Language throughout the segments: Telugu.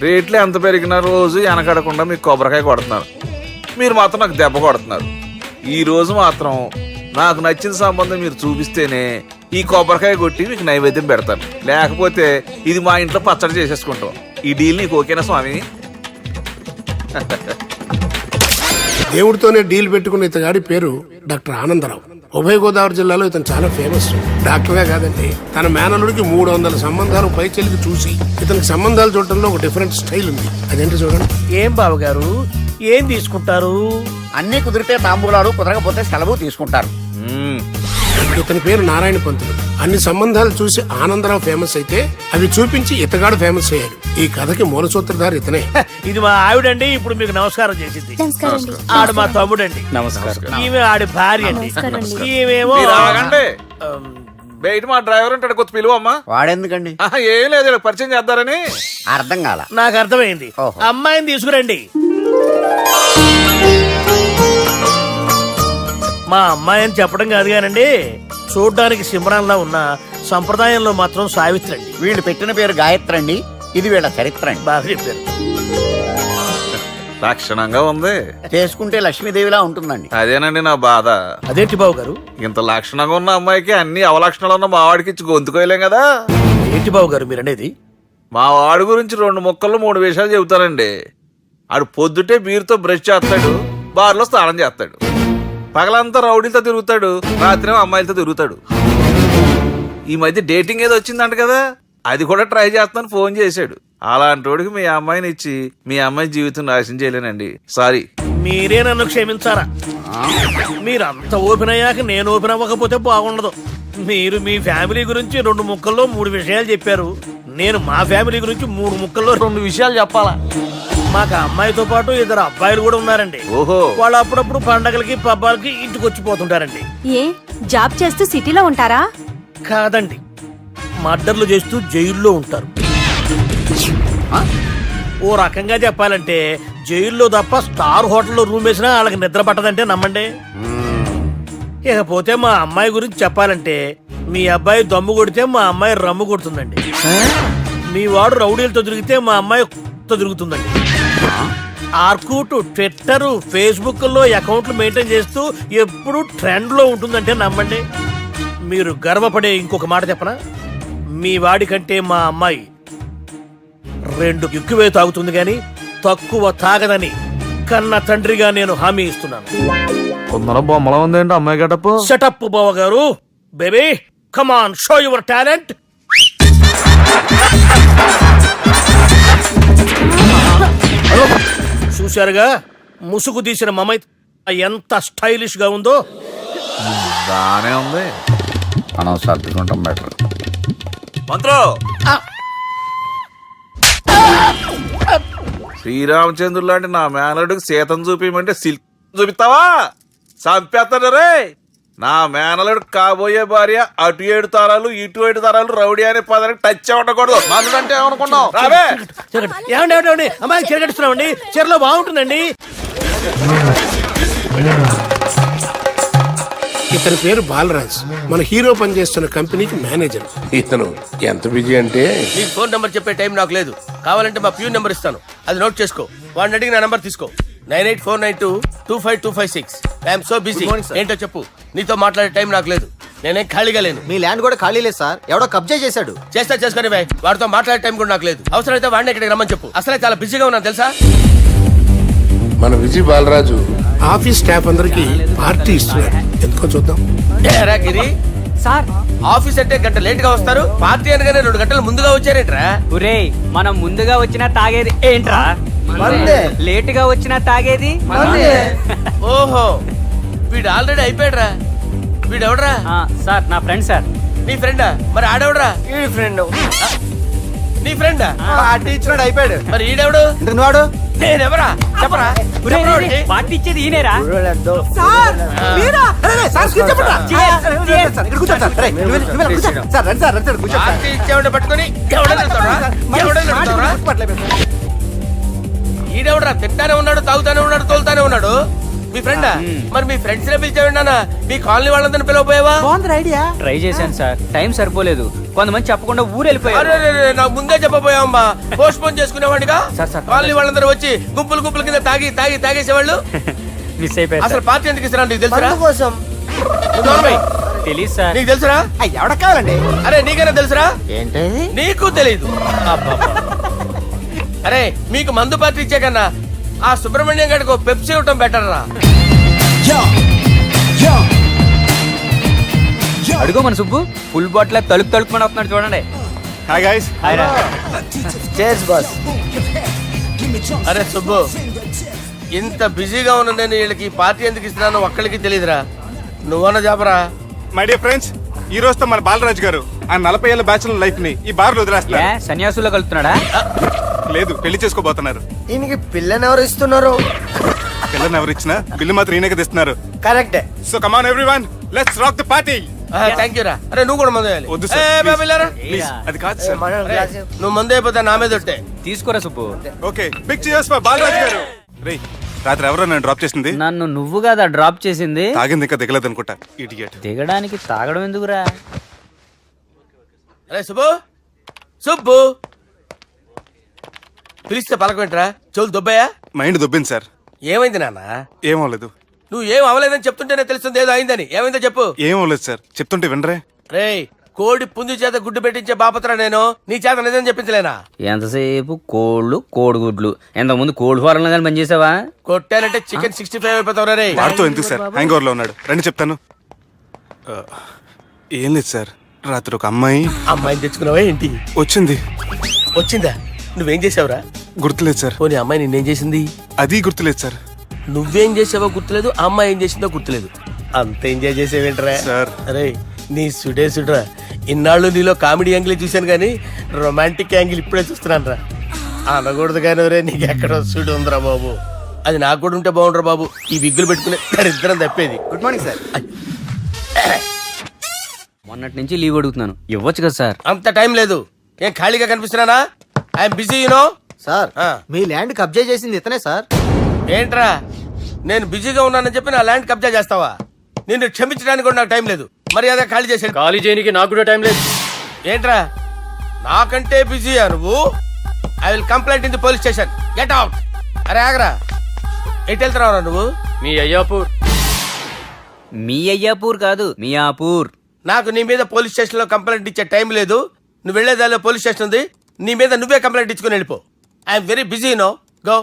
రేట్లు ఎంత పెరిగినా రోజు వెనకడకుండా మీకు కొబ్బరికాయ కొడుతున్నారు, మీరు మాత్రం నాకు దెబ్బ కొడుతున్నారు. ఈ రోజు మాత్రం నాకు నచ్చిన సంబంధం మీరు చూపిస్తేనే ఈ కొబ్బరికాయ కొట్టి మీకు నైవేద్యం పెడతాను, లేకపోతే ఇది మా ఇంట్లో పచ్చడి చేసేసుకుంటాం. ఈ డీల్ నీకు ఓకేనా స్వామి? దేవుడితోనే డీల్ పెట్టుకున్న ఇతగాడి పేరు డాక్టర్ ఆనందరావు. ఉభయ గోదావరి జిల్లాలో ఇతను చాలా ఫేమస్. డాక్టర్గా కాదండి, తన మేనల్లుడికి 300 సంబంధాలు పైచెలికి చూసి ఇతనికి సంబంధాలు చూడటంలో ఒక డిఫరెంట్ స్టైల్ ఉంది. అదేంటి చూడండి. ఏం బావగారు, ఏం తీసుకుంటారు? అన్ని కుదిరితే తాంబూలాలు, కుదరకపోతే సెలవు తీసుకుంటారు. ఇతని పేరు నారాయణ పంతులు. అన్ని సంబంధాలు చూసి ఆనందరావు ఫేమస్ అయితే అవి చూపించి ఇతగాడు ఫేమస్ అయ్యాడు. ఈ కథకి మూల సూత్రధారి ఇతనే. ఇది మా ఆవిడండి, ఇప్పుడు మీకు నమస్కారం చేసింది. ఆడు మా తమ్ముడండి. నమస్కారం. ఈమె ఆడి భార్య అండి. ఈమెమో మీరు ఆగండి. బయట మా డ్రైవర్ ఉంటాడు, కొత్త పిలువమ్మా. వాడెందుకండి? ఏం లేదు, ఇలా పరిచయం చేద్దారని. అర్థం కాల. నాకు అర్థమైంది. ఓహో. అమ్మాయిని తీసుకురండి. మా అమ్మాయి అని చెప్పడం కాదు కానండి, చూడ్డానికి సింహరాన్లా ఉన్న సంప్రదాయంలో మాత్రం సావిత్రి అండి. వీళ్ళు పెట్టిన పేరు గాయత్రి అండి. ఇది వీళ్ళ చరిత్ర అండి. బాగా చెప్పారు. లక్షణంగా ఉంది. చేసుకుంటే లక్ష్మీదేవిలా ఉంటుందండి. అదేనండి నా బాధ. అదేంటి బాబు గారు? ఇంత లక్షణంగా ఉన్న అమ్మాయికి అన్ని అవలక్షణాలు ఉన్న మా వాడికి ఇచ్చి గొంతుకోయలేం కదా. ఏంటి బాబు గారు మీరు అనేది? మా వాడి గురించి 2 ముక్కల్లో 3 విషయాలు చెబుతానండి. ఆడు పొద్దుటే బీరుతో బ్రష్ చేస్తాడు, బార్లో స్నానం చేస్తాడు, పగలంతా రౌడీలతో తిరుగుతాడు, రాత్రి అమ్మాయిలతో తిరుగుతాడు. ఈ మధ్య డేటింగ్ ఏదో వచ్చిందంట కదా, అది కూడా ట్రై చేస్తాను ఫోన్ చేశాడు. అలాంటి వాడికి మీ అమ్మాయిని ఇచ్చి మీ అమ్మాయి జీవితం నాశనం చేయలేనండి. సారీ. మీరే నన్ను క్షమించారా? మీరంత ఓపెన్ అయ్యాక నేను ఓపెన్ అవ్వకపోతే బాగుండదు. మీరు మీ ఫ్యామిలీ గురించి 2 ముక్కల్లో 3 విషయాలు చెప్పారు. నేను మా ఫ్యామిలీ గురించి 3 ముక్కల్లో 2 విషయాలు చెప్పాలా? మాకు అమ్మాయితో పాటు 2 అబ్బాయిలు కూడా ఉన్నారండి. ఓహో. వాళ్ళు అప్పుడప్పుడు పండగలకి పబ్బాలకి ఇంటికి వచ్చిపోతుంటారండి. ఏ జాబ్ చేస్తూ సిటీలో ఉంటారా? కాదండి, మర్డర్లు చేస్తూ జైల్లో ఉంటారు. ఓ రకంగా చెప్పాలంటే జైల్లో తప్ప స్టార్ హోటల్లో రూమ్ వేసినా వాళ్ళకి నిద్ర పట్టదంటే నమ్మండి. ఇకపోతే మా అమ్మాయి గురించి చెప్పాలంటే మీ అబ్బాయి దమ్ము కొడితే మా అమ్మాయి రమ్ము కొడుతుందండి. మీ వాడు రౌడీలతో తిరిగితే మా అమ్మాయి తిరుగుతుందండి. ఆర్కూట్, ట్విట్టర్, ఫేస్బుక్ లో అకౌంట్లు మెయింటైన్ చేస్తూ ఎప్పుడు ట్రెండ్ లో ఉంటుందంటే నమ్మండి. మీరు గర్వపడే ఇంకొక మాట చెప్పనా? మీ వాడి కంటే మా అమ్మాయి 2 ఎక్కువే తాగుతుంది గాని తక్కువ తాగదని కన్న తండ్రిగా నేను హామీ ఇస్తున్నాను. కొందరు బొమ్మలా ఉందేంటి అమ్మాయి గడప? సెటప్ బావ గారు. Baby come on, show your talent. చూశారుగా ముసుగు తీసిన మమై ఎంత స్టైలిష్ గా ఉందో. బానే ఉంది. మనం సర్దుకుంటాం బెటర్. మంత్రో, శ్రీరామచంద్రుడు లాంటి నా మేనలుడికి సీతను చూపించమంటే సిల్క్ చూపిస్తావా? చంపేస్తాడు రే. నా మేనలుడు కాబోయే భార్య అటు 7 తరాలు ఇటు 7 తరాలు రౌడీ అనే పదానికి టచ్ ఉండకూడదు. మనడు అంటే ఏమనుకున్నావు? రావే. ఏమండి అమ్మాయికి చీర కట్టిస్తున్నామండి, చీరలో బాగుంటుందండి. ఇతని పేరు బాలరాజ్. మన హీరో పనిచేస్తున్న కంపెనీకి మేనేజర్. ఇతను ఎంత బిజీ అంటే నీకు ఫోన్ నంబర్ చెప్పే టైం నాకు లేదు. కావాలంటే మా ప్యూన్ నెంబర్ ఇస్తాను, అది నోట్ చేసుకో. వాడిని అడిగి నా నంబర్ తీసుకో. 9849225256. I'm so busy. ఏంటో చెప్పు. నీతో మాట్లాడే టైం నాకు లేదు, నేనేం ఖాళీగా లేను. మీ ల్యాండ్ కూడా ఖాళీ లేదు సార్, ఎవడో కబ్జా చేశాడు. చేస్తా చేసుకుని బాయ్, వాడితో మాట్లాడే టైం కూడా నాకు లేదు. అవసరమైతే వాడిని ఇక్కడికి రమ్మని చెప్పు. అసలే చాలా బిజీగా ఉన్నాను తెలుసా. మన విజయ్ బాలరాజు ఆఫీస్ స్టాఫ్ అందరికి పార్టీ ఇస్తున్నాడు. ఎందుకో చూద్దాం. ఏరా గిరి సార్, ఆఫీస్ అంటే గంట లేట్ గా వస్తారు, పార్టీ అనగానే 2 గంటలు ముందుగా వచ్చారేంట్రా? ఒరే, మనం ముందుగా వచ్చినా తాగేది ఏంట్రా? లేట్ గా వచ్చినా తాగేది. ఓహో, వీడు ఆల్రెడీ అయిపోయాడురా. వీడెవడరా? సార్ నా ఫ్రెండ్ సార్. నీ ఫ్రెండా? మరి ఆడెవడరా? ఈ ఫ్రెండ్. నీ ఫ్రెండా? పార్టీ ఇచ్చినాడు అయిపోయాడు. మరి ఈడెవడు? వాడు నేనెవరా చెప్పరా? పార్టీ ఇచ్చేది ఈయనేరా? పార్టీ ఇచ్చేవాడిని పట్టుకొని ఈడెవడరా? తింటానే ఉన్నాడు, తాగుతానే ఉన్నాడు, తోలుతానే ఉన్నాడు. మీ ఫ్రెండా? మరి మీ ఫ్రెండ్స్ నే పిలిచాడు మీ కాలనీ వాళ్ళందరినీ పిలవపోయావా? ట్రై చేశాను సార్, టైం సరిపోలేదు. కొంతమంది చెప్పకుండా ఊరు వెళ్ళిపోయారు. అరే నాకు ముందే చెప్పపోయావమ్మా, పోస్ట్ పోన్ చేసుకునేవాడిగా. Sir, sir. కాలనీ వాళ్ళందరూ వచ్చి గుంపుల కింద తాగేసేవాళ్ళు. మిస్ అయిపోయారు అసలు సార్. పార్టీ ఎందుకు ఇస్తున్నా నీకు తెలుసురా? కోసం తెలీదు సార్. నీకు తెలుసురా? ఎవడ కావాలండి? అరే నీకైనా తెలుసురా? ఏంటి నీకు తెలీదు. అబ్బబ్బా. అరే మీకు మందు పార్టీ ఇచ్చే కన్నా ఆ సుబ్రహ్మణ్యం గడికి పెప్సీ ఇవ్వటం బెటర్ రా. అడుగు మన సుబ్బు ఫుల్ బాటిల్ తలుపుమని వస్తున్నాడు చూడండి. Hi guys. చేస్ బాస్. అరే సుబ్బు, ఇంత బిజీగా ఉన్న నేను వీళ్ళకి ఈ పార్టీ ఎందుకు ఇస్తున్నాను ఒక్కళ్ళకి తెలియదురా. నువ్వన్న చెప్పరా. మై డియర్ ఫ్రెండ్స్, ఈ రోజుతో మన బాలరాజు గారు ఆ 40 ఏళ్ల బ్యాచులర్ లైఫ్ ని ఈ బార్ లో ఏ, వదిలేస్తున్నారు. సన్యాసుల్లో కలుపుతున్నాడా? లేదు, పెళ్లి చేసుకోబోతున్నారు. ఈయనకి పిల్లని ఎవరు ఇస్తున్నారు? పిల్లని ఎవరు ఇచ్చినా బిల్లు మాత్రం ఈయనకి తెస్తున్నారు. కరెక్టే. So come on everyone, let's rock the party. Thank you రా. అరే నువ్వు కూడా మందు వేయాలి. వద్దు సార్, ఏ, బాబు, వెళ్ళారా? ప్లీజ్. అది కాదు సార్. నువ్వు మందు అయిపోతే నా మీద ఒట్టే. తీసుకోరా సుబ్బు. Okay, big cheers for Balaraju గారు. రేయ్, రాత్రి ఎవరో నన్ను డ్రాప్ చేసింది? నన్ను నువ్వు కదా డ్రాప్ చేసింది. తాగింది ఇంకా దిగలేదు అనుకుంటా. ఇడియట్. దిగడానికి తాగడం ఎందుకురా? అరే సుబ్బు, సుబ్బు పిలిస్తే పలకమేంట్రా? చెవులు దొబ్బయా? Mind దొబ్బింది sir. ఏమైంది నాన్న? ఏమవలేదు. నువ్వు ఏం అవలేదని చెప్తుంటేనే తెలుస్తుంది ఏదో అయిందని. ఏమైందో చెప్పు. ఏమవలేదు సార్, చెప్తుంటే వినరే. రేయ్, కోడి పుంజు చేత గుడ్డు పెట్టించే బాపత్ర నేను. నీ చేత నిజం చెప్పించలేనా? ఎంతసేపు కోళ్ళు కోడిగుడ్లు. ఎంతకుముందు కోడి ఫారంలో కానీ పనిచేసావా? కొట్టానంటే చికెన్ 65 అయిపోతావు రే. వాడితో ఎందుకు సార్, హ్యాంగ్ ఓవర్ లో ఉన్నాడు. రండి చెప్తాను. ఏం లేదు సార్, రాత్రి ఒక అమ్మాయి అమ్మాయిని తెచ్చుకున్నావా ఏంటి? వచ్చిందా? నువ్వేం చేసావురా? గుర్తులేదు సార్. పోనీ అమ్మాయి నిన్నేం చేసింది? అది గుర్తులేదు సార్. నువ్వేం చేసావో గుర్తులేదు, ఆ అమ్మాయి ఏం చేసిందో గుర్తులేదు. అంత ఎంజాయ్ చేసేవేంట్రా సార్. అరే నీ సుడేసుడ్రా. ఇన్నాళ్ళు నీలో కామెడీ యాంగిల్ చూశాను కానీ రొమాంటిక్ యాంగిల్ ఇప్పుడే చూస్తున్నాను రా. అనకూడదు కానీ రే, నీకు ఎక్కడ సుడు ఉందిరా బాబు. అది నాకు కూడా ఉంటే బాగుండ్రా బాబు. ఈ విగ్గులు పెట్టుకునే ఇద్దరం తప్పేది. Good morning sir. మొన్నటి నుంచి లీవ్ అడుగుతున్నాను, ఇవ్వచ్చు కదా సార్? అంత టైం లేదు. ఏం ఖాళీగా కనిపిస్తున్నానా? I'm busy you know. సార్, మీ ల్యాండ్ కబ్జా చేసింది ఇతనే సార్. ఏంట్రా, నేను బిజీగా ఉన్నానని చెప్పి నా ల్యాండ్ కబ్జా చేస్తావా? నిన్ను క్షమించడానికి కూడా నాకు టైం లేదు. మర్యాద ఖాళీ చేసాడు. ఖాళీ చేయడానికి నాకు కూడా టైం లేదు. ఏంట్రా, నాకంటే బిజీయా నువ్వు? I will complaint in the police station. Get out. అరే ఆగరా, ఎటు వెళ్తున్నావురా నువ్వు? మీ అయ్యాపూర్. మీ అయ్యాపూర్ కాదు, మియాపూర్. నాకు నీ మీద పోలీస్ స్టేషన్ లో కంప్లైంట్ ఇచ్చే టైం లేదు. నువ్వు వెళ్లేదాలో పోలీస్ స్టేషన్ ఉంది. నీ మీద నువ్వే కంప్లైంట్ ఇచ్చుకుని వెళ్ళిపో. I'm very busy no. Go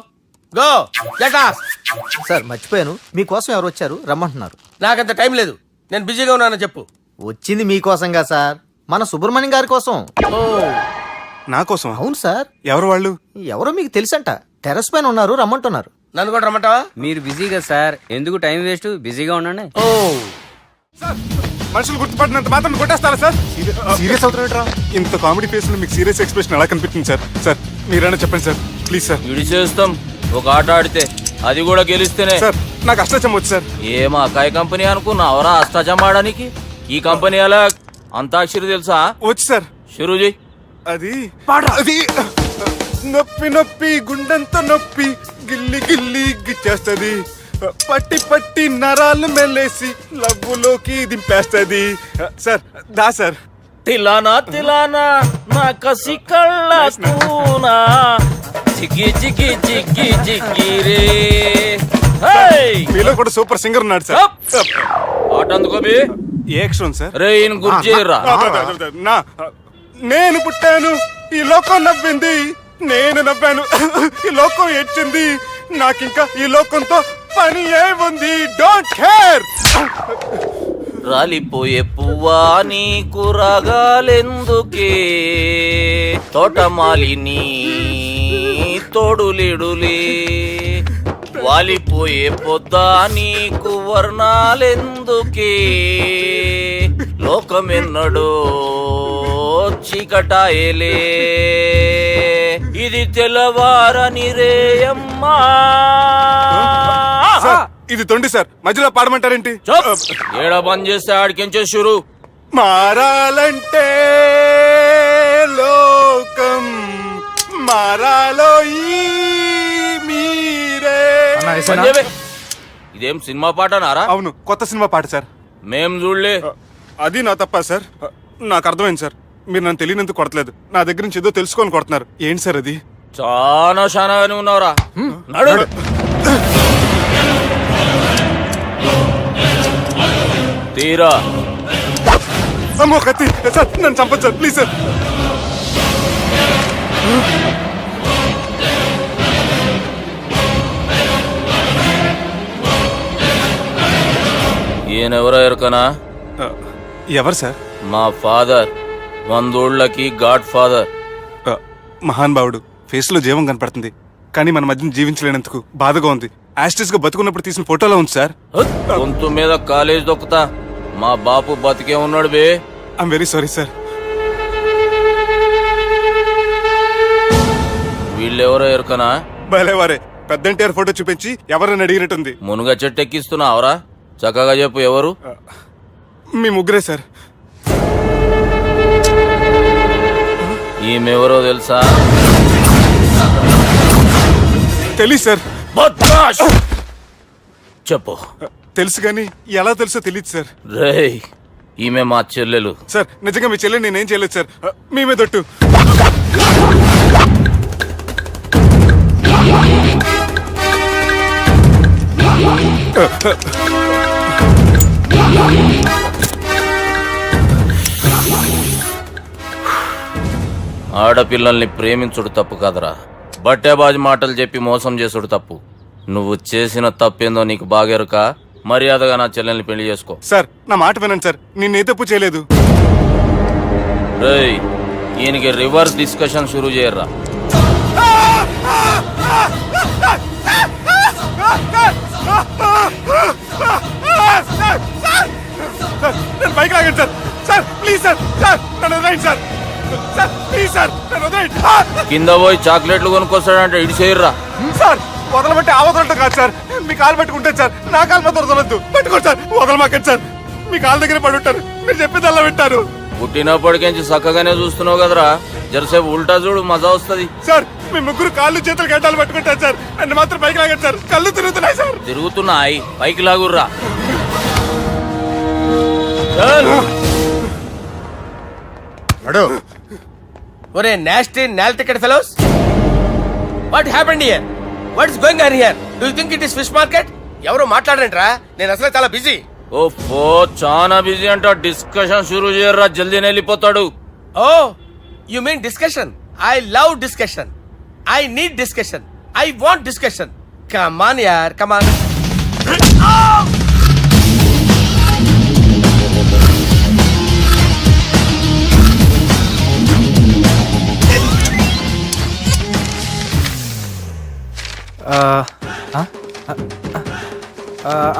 go get off. Sir మర్చిపోయాను, మీకోసం ఎవరు వచ్చారు రమ్మంటున్నారు. నాకంత టైం లేదు, నేను బిజీగా ఉన్నానని చెప్పు. వచ్చింది మీకోసంగా సార్, మన సుబ్రహ్మణ్యం గారి కోసం. ఓ, నా కోసం? అవును సార్. ఎవరు వాళ్ళు? ఎవరో మీకు తెలుసంట, టెర్రస్ పైన ఉన్నారు, రమ్మంటున్నారు. నన్ను కూడా రమ్మంటావా? మీరు బిజీ కదా సార్, ఎందుకు టైం వేస్ట్, బిజీగా ఉండండి. ఓ, సార్, మనుషులు గుర్తుపట్టినంత మాత్రం కొట్టేస్తారా సార్? సీరియస్ అవుతున్నాడు. ఇంత కామెడీ ఫేస్ లో మీకు సీరియస్ ఎక్స్ప్రెషన్ ఎలా కనిపిస్తుంది సార్? సార్ మీరైనా చెప్పండి సార్, ప్లీజ్ సార్. విడి చేస్తాం ఒక ఆట ఆడితే, అది కూడా గెలిస్తేనే. సార్ నాకు అష్టచం వచ్చు సార్. ఏం అకాయ కంపెనీ అనుకున్నావరా అష్టాచం ఆడడానికి? ఈ కంపెనీ అలా అంతాక్షరి తెలుసా? వచ్చు సార్. షురూ చేయి. అది నొప్పి నొప్పి గుండెంత నొప్పి గిల్లి గిల్లి గిచ్చేస్తది, పట్టి పట్టి నరాలు మెల్లేసి లవ్వులోకి దింపేస్తది. సార్ దా సార్. తిలానా తిలానా నా కసి కళ్ళ కూనా జిగ్గి జిగ్గి జిగ్గి జిగ్గి రే. మీలో కూడా సూపర్ సింగర్ ఉన్నాడు సార్. ఆట అందుకోబి. ఏ అక్షరం సార్? రే ఈయన గుర్తు చేయరా. నా నేను పుట్టాను, ఈ లోకం నవ్వింది, నేను నవ్వాను, ఈ లోకం ఏడ్చింది, నాకింకా ఈ లోకంతో పని ఏముంది? Don't care. రాలిపోయే పువ్వా నీకు రాగాలెందుకే, తోటమాలిని తోడులిడులే, వాలిపోయే పొద్దా నీకు వర్ణాలెందుకే, లోకమెన్నడో చీకటాయలే, ఇది తెల్లవారని రేయమ్మా. సార్, ఇది తొండి సార్, మధ్యలో పాడమంటారేంటి? ఏడ బంద్ చేస్తే ఆడికించే షురు. మారాలంటే లోకం మారాలో ఈ మీరే. ఇదేం సినిమా పాట నారా? అవును, కొత్త సినిమా పాట సార్. మేం చూడలే. అది నా తప్ప సార్. నాకు అర్థమైంది సార్. మీరు నన్ను తెలియనందుకు కొడతలేదు, నా దగ్గర నుంచి ఏదో తెలుసుకొని కొడుతున్నారు. ఏంటి సార్ అది? చానాగానే ఉన్నావురా. నడు. తీరా. అమ్మో కత్తి సార్, నన్ను చంపదు సార్, ప్లీజ్ సార్. ఈయనెవరో ఎరకనా? ఎవరు సార్? మా ఫాదర్, 100 గాడ్ ఫాదర్. మహాన్ భావుడు. ఫేస్ లో జీవం కనపడుతుంది, కానీ మన మధ్యన జీవించలేనందుకు బాధగా ఉంది. యాస్టిస్ గా బతుకున్నప్పుడు తీసిన ఫోటోలో ఉంది సార్. గొంతు మీద కాలేజ్ దొక్కుతా. మా బాపు బతికే ఉన్నాడు బే. I'm very sorry sir. వీళ్ళెవరో ఎరకనా? భలేవారే, పెద్ద ఎన్టీఆర్ ఫోటో చూపించి ఎవరైనా అడిగినట్టుంది. మునుగ చెట్టెక్కిస్తున్నావురా? చక్కగా చెప్పు ఎవరు? మీ ముగ్గురే సార్. ఈమెవరో తెలుసా? తెలీదు సార్. బద్మాష్! చెప్పు. తెలుసు కానీ ఎలా తెలుసో తెలియదు సార్. రేయ్, ఈమె మా చెల్లెలు. సార్ నిజంగా మీ చెల్లెని నేనేం చేయలేదు సార్. మీ మీద ఒట్టు. ఆడపిల్లల్ని ప్రేమించుడు తప్పు కాదురా, బట్టేబాజు మాటలు చెప్పి మోసం చేసుడు తప్పు. నువ్వు చేసిన తప్పేందో నీకు బాగెరుక. మర్యాదగా నా చెల్లెల్ని పెళ్లి చేసుకో. సార్ నా మాట వినండి సార్, నేనే తప్పు చేయలేదు. రేయ్, ఈయనకి రివర్స్ డిస్కషన్ షురూ చేయర్రా. నేను బైక్ లాగండి sir. Sir please sir, sir నన్ను వదిలేయండి సార్. సార్ ప్లీజ్ సార్, నన్ను వదిలేయండి. కింద పోయి చాక్లెట్లు కొనుక్కొస్తాడంటే ఇటు చేయర్రా. సార్ వదలబట్టి ఆ వదలటం కాదు సార్, మీ కాలు పెట్టుకుంటే సార్. నా కాలు మాత్రం వదలొద్దు, పెట్టుకోండి సార్. వదలమాకండి సార్, మీ కాలు దగ్గర పడి ఉంటారు. మీరు చెప్పేది అలా వింటారు. పుట్టినప్పటికేంచి చక్కగానే చూస్తున్నావు కదరా, జరసేపు ఉల్టా చూడు, మజా వస్తుంది. సార్ మీ ముగ్గురు కాళ్ళు చేతులు గడ్డాలు పెట్టుకుంటారు సార్. నన్ను మాత్రం బైక్ లాగండి సార్, కళ్ళు తిరుగుతున్నాయి సార్. తిరుగుతున్నాయి, పైకి లాగుర్రా. ఒరే నాస్టీ నాల్ ticket fellows, what happened here? What is going on here? Do you think it is fish market? ఎవరు మాట్లాడండిరా, నేను అసలే చాలా బిజీ. ఓ చాలా బిజీ అంట. డిస్కషన్ షురూ చేయర్రా, జల్దీ వెళ్ళిపోతాడు. Oh you mean discussion? I love discussion. I need discussion. I want discussion. Come on యార్, కమ్ ఆన్.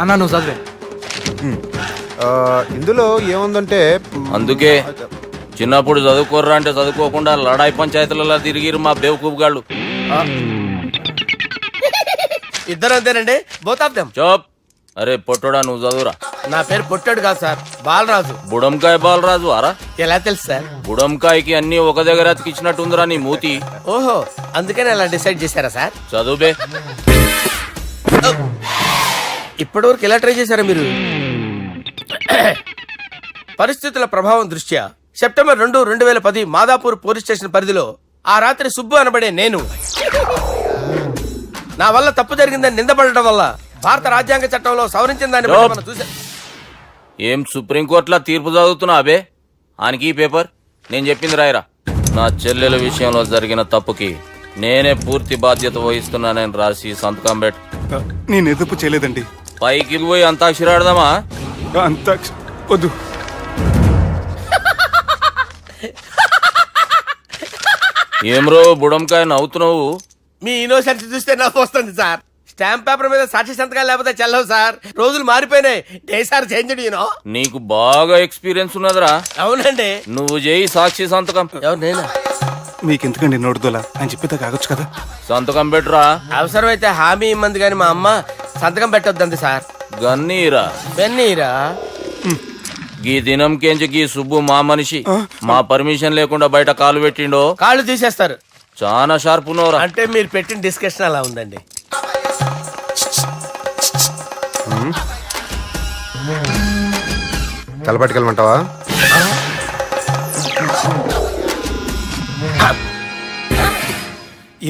అన్నా నువ్వు చదివే. ఇందులో ఏముందంటే అందుకే చిన్నప్పుడు చదువుకోర్రా అంటే చదువుకోకుండా లడాయి పంచాయతీలలో తిరిగిరు మా బేవకూపు గాళ్ళు. ఇద్దరు అంతేనండి, బోత్ ఆఫ్ దెమ్. చోప్. అరే పొట్టోడా, నువ్వు చదువురా. నా పేరు పొట్టాడు కాదు సార్, బాలరాజు. బుడంకాయ బాలరాజు అరా? ఎలా తెలుసు సార్? బుడంకాయకి అన్ని ఒక దగ్గర అతికిచ్చినట్టుందిరా నీ మూతి. ఓహో, అందుకని అలా డిసైడ్ చేశారా సార్? చదువుబే. ఇప్పటి వరకు ఎలా ట్రై చేశారా మీరు? పరిస్థితుల ప్రభావం దృష్ట్యా సెప్టెంబర్ 2, 2010 మాదాపూర్ పోలీస్ స్టేషన్ పరిధిలో ఆ రాత్రి సుబ్బు అనబడే నేను నా వల్ల తప్పు జరిగిందని నిందపడటం వల్ల భారత రాజ్యాంగ చట్టంలో సవరించిన దాన్ని బట్టి మనం చూసా. ఏం సుప్రీంకోర్టులో తీర్పు చదువుతున్నా అబే? ఆనికి ఈ పేపర్ నేను చెప్పింది రాయరా. నా చెల్లెల విషయంలో జరిగిన తప్పుకి నేనే పూర్తి బాధ్యత వహిస్తున్నానని రాసి సంతకం పెట్టు. నేను ఎదుపు చేయలేదండి. పైకి పోయి అంతాక్షరి ఆడదామా? అంత వద్దు. ఏమ్రో బుడంకాయ నవ్వుతున్నావు? మీ ఇన్నోసెన్స్ చూస్తే నవ్వు వస్తుంది సార్. స్టాంప్ పేపర్ మీద సాక్షి సంతకాలు లేకపోతే చెల్లవు సార్. రోజులు మారిపోయినాయి. Day sir change you know. నీకు బాగా ఎక్స్పీరియన్స్ ఉన్నదిరా. అవునండి. నువ్వు చేయి సాక్షి సంతకం. ఎవరు నేనా? మీకెందుకండి నోడుదోలా అని చెప్పేదా కాగొచ్చు కదా. సంతకం పెట్టురా. అవసరమైతే హామీ ఇమ్మంది కానీ మా అమ్మ సంతకం పెట్టొద్దండి సార్. గన్నీరా బెన్నీరా. గీ దినంకేంచి గీ సుబ్బు మా మనిషి. మా పర్మిషన్ లేకుండా బయట కాలు పెట్టిండో కాళ్ళు తీసేస్తారు. చాలా షార్ప్ ఉన్నవరా. అంటే మీరు పెట్టిన డిస్కషన్ అలా ఉందండి. తలపట్టుకెళ్ళమంటావా?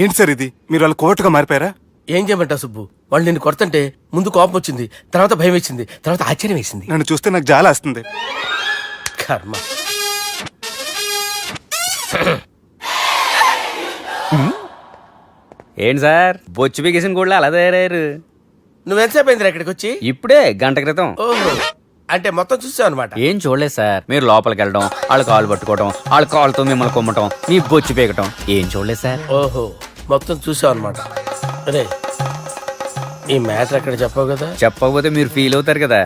ఏంటి సార్ ఇది, మీరు వాళ్ళ కోర్టుగా మారిపోయారా? ఏం చేయమంటావు సుబ్బు? వాళ్ళు నిన్ను కొడుతుంటే ముందు కోపం వచ్చింది, తర్వాత భయం వేసింది, తర్వాత ఆశ్చర్యం వేసింది. నన్ను చూస్తే నాకు జాలి వస్తుంది. కర్మ. ఏంటి సార్ బొచ్చు బిగేసిన కూడా అలా తయారయ్యారు? నువ్వెంతసేపు అయిందిరా ఇక్కడికి వచ్చి? ఇప్పుడే గంట క్రితం. ఓహో, అంటే మొత్తం చూసావు అనమాట. ఏం చూడలేదు సార్. మీరు లోపలికి వెళ్ళడం, వాళ్ళ కాళ్ళు పట్టుకోవడం, వాళ్ళ కాళ్ళతో మిమ్మల్ని కొమ్మటం, మీ బొచ్చు పీకటం ఏం చూడలేదు సార్. ఓహో, మొత్తం చూసావు అనమాట. అరే, ఈ మ్యాటర్ అక్కడ చెప్పావు కదా. చెప్పకపోతే మీరు ఫీల్ అవుతారు కదా.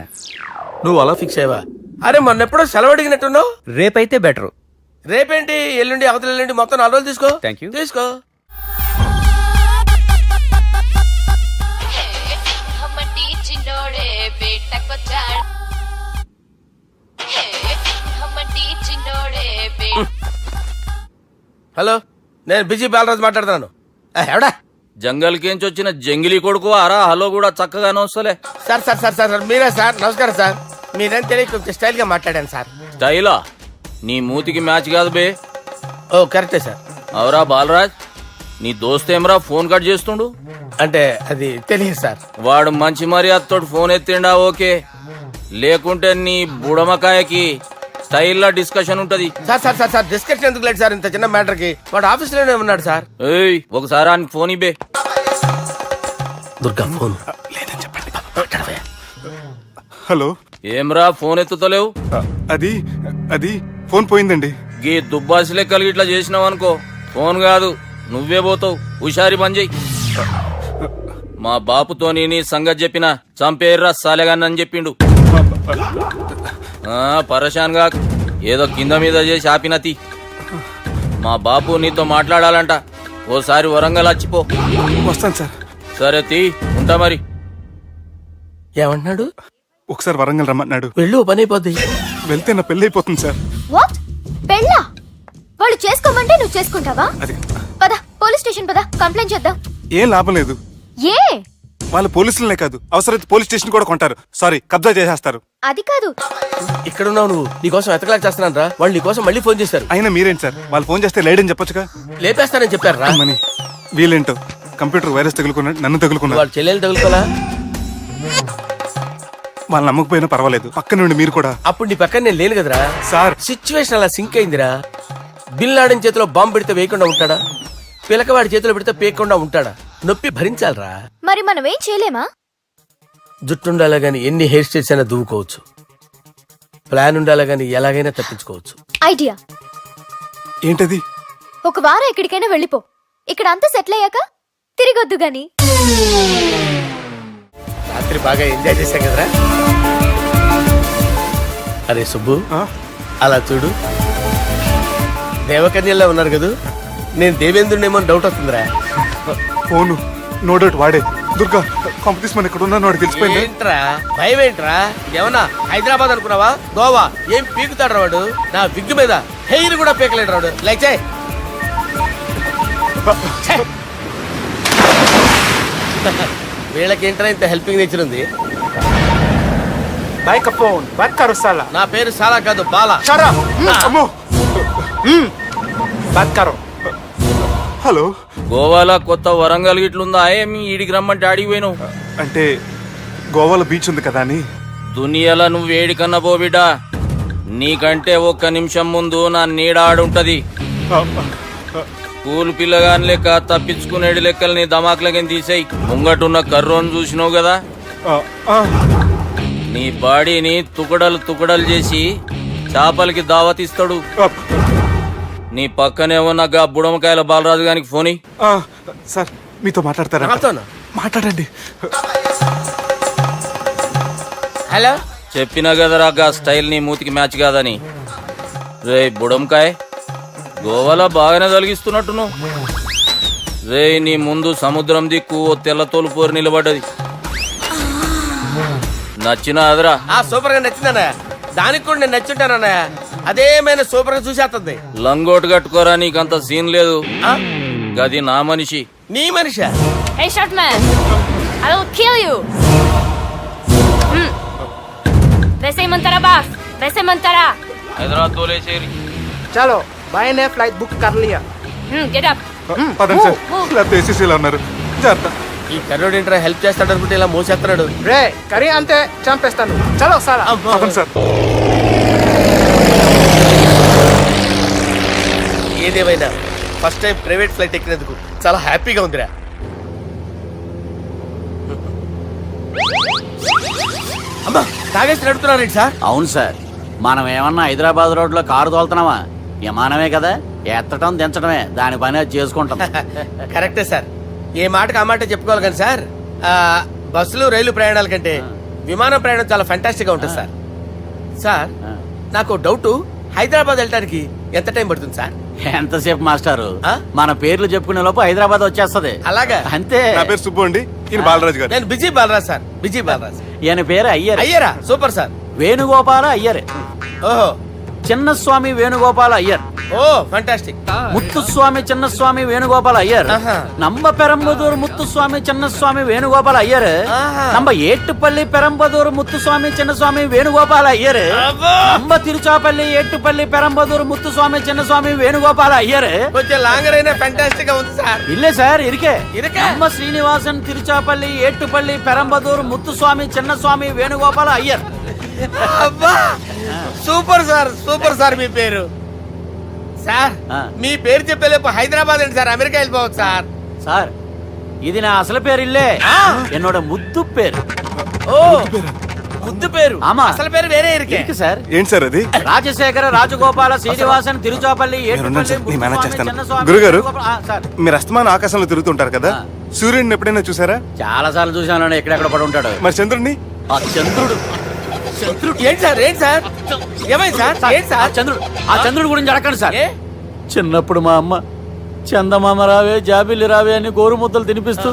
నువ్వు అలా ఫిక్స్ అయ్యవా? అరే, మొన్నెప్పుడో సెలవు అడిగినట్టున్నావు. రేపైతే బెటర్. రేపేంటి, ఎల్లుండి, అవతల ఎల్లుండి, మొత్తం 4 రోజులు తీసుకో. Thank you. తీసుకో. హలో, నేను బిజీ బాలరాజు మాట్లాడుతున్నాను. ఎవడా? జంగల్కేంచి వచ్చిన జంగిలీ కొడుకు ఆరా హలో కూడా చక్కగానే వస్తలే. సార్ సార్ సార్ సార్ మీరే సార్. నమస్కారం సార్. మీరేం తెలియక కొంచెం స్టైల్ గా మాట్లాడాను సార్. స్టైలా? నీ మూతికి మ్యాచ్ కాదు బే. ఓ కరెక్టే సార్. అవరా బాలరాజ్, నీ దోస్త్ ఏమరా ఫోన్ కట్ చేస్తుండు? అంటే అది తెలియదు సార్. వాడు మంచి మర్యాదతో ఫోన్ ఎత్తిండా ఓకే, లేకుంటే నీ బుడమకాయకి స్టైల్లా డిస్కషన్ ఉంటది. Sir sir sir sir discussion ఎందుకు లేదు సార్? ఇంత చిన్న మ్యాటర్ కి వాడు ఆఫీస్ లోనే ఉన్నాడు సార్. ఏయ్, ఒకసారి ఆయనకి ఫోన్ ఇబ్బే. దుర్గా ఫోన్. హలో, ఏమ్రా ఫోన్ ఎత్తుతలేవు? అది అది ఫోన్ పోయిందండి. గీ దుబ్బాసి లెక్కలు ఇట్లా చేసినావు అనుకో, ఫోన్ కాదు నువ్వే పోతావు. హుషారి బంద్ చెయ్యి. మా బాపుతోని నీ సంగతి చెప్పిన చంపేర్రా సాలెగాన్ని చెప్పిండు. పరేషాన్ గా ఏదో కింద మీద చేసి ఆపినతి. మా బాపు నీతో మాట్లాడాలంట. ఓసారి వరంగల్ వచ్చిపో. వస్తాను సార్. సరే తీ, ఉంటా మరి. ఏమంటున్నాడు? ఒకసారి వరంగల్ రమ్మన్నాడు. వెళ్ళు, పని అయిపోద్ది. వెళ్తే నా పెళ్లి అయిపోతుంది సార్. వాట్? పెళ్ళా? వాళ్ళు చేసుకోమంటే నువ్వు చేసుకుంటావా? అది పద, పోలీస్ స్టేషన్ పద, కంప్లైంట్ చేద్దాం. ఏం లాభం లేదు. ఏ? వాళ్ళు పోలీసులనే కాదు, అవసరమైతే పోలీస్ స్టేషన్ కూడా కొంటారు. సారీ, కబ్జా చేసేస్తారు. అది కాదు. ఇక్కడున్నావు నువ్వు, నీకోసం ఎతకలేక చేస్తున్నాను రా. వాళ్ళు నీకోసం మళ్ళీ ఫోన్ చేశారు. అయినా మీరేంటి సార్, వాళ్ళు ఫోన్ చేస్తే లేడని చెప్పొచ్చుగా. లేపేస్తానని చెప్పారు రా. మని వీళ్ళేంటో కంప్యూటర్ వైరస్ తగులుకున్నాడు, నన్ను తగులుకున్నాడు. వాళ్ళ చెల్లెలు తగులుకోలా? వాళ్ళు నమ్మకపోయినా పర్వాలేదు, పక్క నుండి మీరు కూడా. అప్పుడు నీ పక్కన నేను లేను కదరా సార్. సిచ్యువేషన్ అలా సింక్ అయిందిరా. బిల్ లాడెన్ చేతిలో బాంబు పెడితే వేయకుండా ఉంటాడా? పిలకవాడి చేతిలో పెడితే పేయకుండా ఉంటాడా? నొప్పి భరించాలరా. మరి మనం ఏం చేయలేమా? జుట్టుండాలా గాని ఎన్ని హెయిర్ స్టైల్స్ అయినా దువ్వుకోవచ్చు. ప్లాన్ ఉండాలా గాని ఎలాగైనా తప్పించుకోవచ్చు. ఐడియా ఏంటది? ఒక వారం ఎక్కడికైనా వెళ్ళిపో. ఇక్కడ అంతా సెటిల్ అయ్యాక తిరిగొద్దు గాని. రాత్రి బాగా ఎంజాయ్ చేశాం కదరా. అరే సుబ్బు, అలా చూడు, దేవకన్యల్లో ఉన్నారు కదా. నేను దేవేంద్రుడేమో డౌట్ వస్తుందిరా. ఫోను నో డౌట్ వాడే. దుర్గా కాంపిటీస్ మన ఇక్కడ ఉన్నా వాడు తెలిసిపోయింది. ఏంట్రా భయం ఏంట్రా? ఏమన్నా హైదరాబాద్ అనుకున్నావా? గోవా? ఏం పీకుతాడు వాడు? నా విగ్గు మీద హెయిర్ కూడా పీకలేడు రాడు. లైక్ చేయి. వీళ్ళకేంట్రా ఇంత హెల్పింగ్ నేచర్ ఉంది? నా పేరు సాలా కాదు, బాలా. హలో, గోవాలో కొత్త వరంగల్ గిట్లుందా? ఏమి ఈడికి రమ్మంటే ఆడికి పోయినావు? అంటే గోవాలో బీచ్ ఉంది కదా అని. దునియాలో నువ్వు వేడికన్నా పో బిడ్డా. నీకంటే ఒక్క నిమిషం ముందు నా నీడ ఆడుంటది. స్కూల్ పిల్లగాని లెక్క తప్పించుకునేడు లెక్కలు నీ దమాకులకి తీసేయి. ముంగటున్న కర్రోని చూసినావు కదా, నీ బాడీని తుకడలు తుకడలు చేసి చేపలకి దావతిస్తాడు. నీ పక్కనే ఉన్న గా బుడమకాయల బాలరాజు గారికి ఫోన్. సార్ మీతో మాట్లాడతారా? మాట్లాడండి. హలో, చెప్పినా కదరా గా స్టైల్ నీ మూతికి మ్యాచ్ కాదని. రే బుడంకాయ్, గోవాలో బాగానే తొలగిస్తున్నట్టు నువ్వు. రే నీ ముందు సముద్రం దిక్కు ఓ తెల్లతోలు పోరు నిలబడ్డది. నచ్చిన అదరా? సూపర్ గా నచ్చిందన్నా. దానికి కూడా నేను నచ్చుంటానన్నా. అదేమైనా సూపర్ గా చూసేస్తుంది. లంగోటు కట్టుకోరా, నీకంత సీన్ లేదు. గది నా మనిషి. నీ మనిషా? Hey short man, I will kill you. వేసేయమంటారా బాస్? वैसे मंतरा హైదరాబాద్ తోలేసేరి. చలో బాయ్ నే ఫ్లైట్ బుక్ కర్ లియా गेट अप పదండి సార్ లేకపోతే ఏసీసీలో ఉన్నారు జాగ్రత్త. ఈ కర్రోడు ఏంట్రా హెల్ప్ చేస్తాడు అనుకుంటే ఇలా మోసేస్తున్నాడు. రే కరీ అంతే చంపేస్తాను చలో సారా పదండి సార్. ఏదేమైనా ఫస్ట్ టైం ప్రైవేట్ ఫ్లైట్ ఎక్కినందుకు చాలా హ్యాపీగా ఉందిరా. అమ్మా తాగేసి నడుపుతున్నారండి సార్. అవును సార్, మనం ఏమన్నా హైదరాబాద్ రోడ్ లో కారు తోలుతున్నామా? విమానమే కదా, ఎత్తటం దించడమే దాని పని అది చేసుకుంటాం. కరెక్టే సార్, ఏ మాటకు ఆ మాట చెప్పుకోవాలి కానీ సార్ బస్సులు రైలు ప్రయాణాల కంటే విమానం ప్రయాణం చాలా ఫ్యాంటాస్టిక్ గా ఉంటుంది సార్. సార్ నాకు డౌట్, హైదరాబాద్ వెళ్ళడానికి ఎంత టైం పడుతుంది సార్? ఎంతసేపు మాస్టారు, ఆ? మన పేర్లు చెప్పుకునే లోపు హైదరాబాద్ వచ్చేస్తది. అలాగా? అంతే. నా పేరు సుబ్బు అండి, ఈయన బాలరాజు గారు. నేను busy Balaraj sir, busy Balaraj. ఈయన పేరు అయ్యర్. అయ్యారా? Super sir. వేణుగోపాల అయ్యర్. ఓహో, చిన్నస్వామి వేణుగోపాల అయ్యర్. Oh fantastic. ముత్తుస్వామి చిన్నస్వామి వేణుగోపాల అయ్యర్. ఆహా. నంబ పెరంబదూరు ముత్తుస్వామి చిన్నస్వామి వేణుగోపాల అయ్యర్. ఆహా. నంబ ఏట్టుపల్లి పెరంబదూరు ముత్తుస్వామి చిన్నస్వామి వేణుగోపాల అయ్యర్. అబ్బో! నంబ తిరుచాపల్లి ఏట్టుపల్లి పెరంబదూరు ముత్తుస్వామి చిన్నస్వామి వేణుగోపాల అయ్యర్. కొంచెం లాంగర్ అయినా ఫ్యాంటాస్టిక్ గా ఉంది సార్. ఇల్లే సార్ ఇరికే. ఇరికే? నంబ శ్రీనివాసన్ తిరుచాపల్లి ఏట్టుపల్లి పెరంబదూరు ముత్తుస్వామి చిన్నస్వామి వేణుగోపాల అయ్యర్. అబ్బా సూపర్ సార్, సూపర్ సార్. మీ పేరు సార్, ఆ. మీ పేరు చెప్పేలేపు హైదరాబాద్ అండి సార్, అమెరికా వెళ్ళిపోవచ్చు సార్. సార్ ఇది నా అసలు పేరు ఇల్లే, ఆ. என்னோட ముద్దు పేరు. ఓ ముద్దు పేరు. ఆమా. అసలు పేరు వేరే ఇరికే. ఇరికి సార్. ఏంటి సార్ అది? రాజశేఖర రాజగోపాల శ్రీనివాసన్ తిరుచాపల్లి మీరున్నారు సార్, నేను మేనేజ్ చేస్తాను. చిన్నస్వామి గురుగారు, వేణుగోపాల- ఆ, సార్ మీరు అస్తమానం ఆకాశంలో తిరుగుతుంటారు కదా, సూర్యుడిని ఎప్పుడైనా చూసారా? చాలా సార్లు చూశాను, ఎక్కడెక్కడ పడి ఉంటాడు. మరి చంద్రుడిని? ఆ చంద్రుడు. ఏంటి సార్, ఏంటి సార్, ఏమైంది సార్, ఏంటి ఆ సార్? చంద్రుడు, ఆ చంద్రుడు గురించి అడగండి సార్. ఏ? చిన్నప్పుడు మా అమ్మ చందమామ రావే జాబిల్లి రావే అని గోరు ముద్దలు తినిపిస్తూ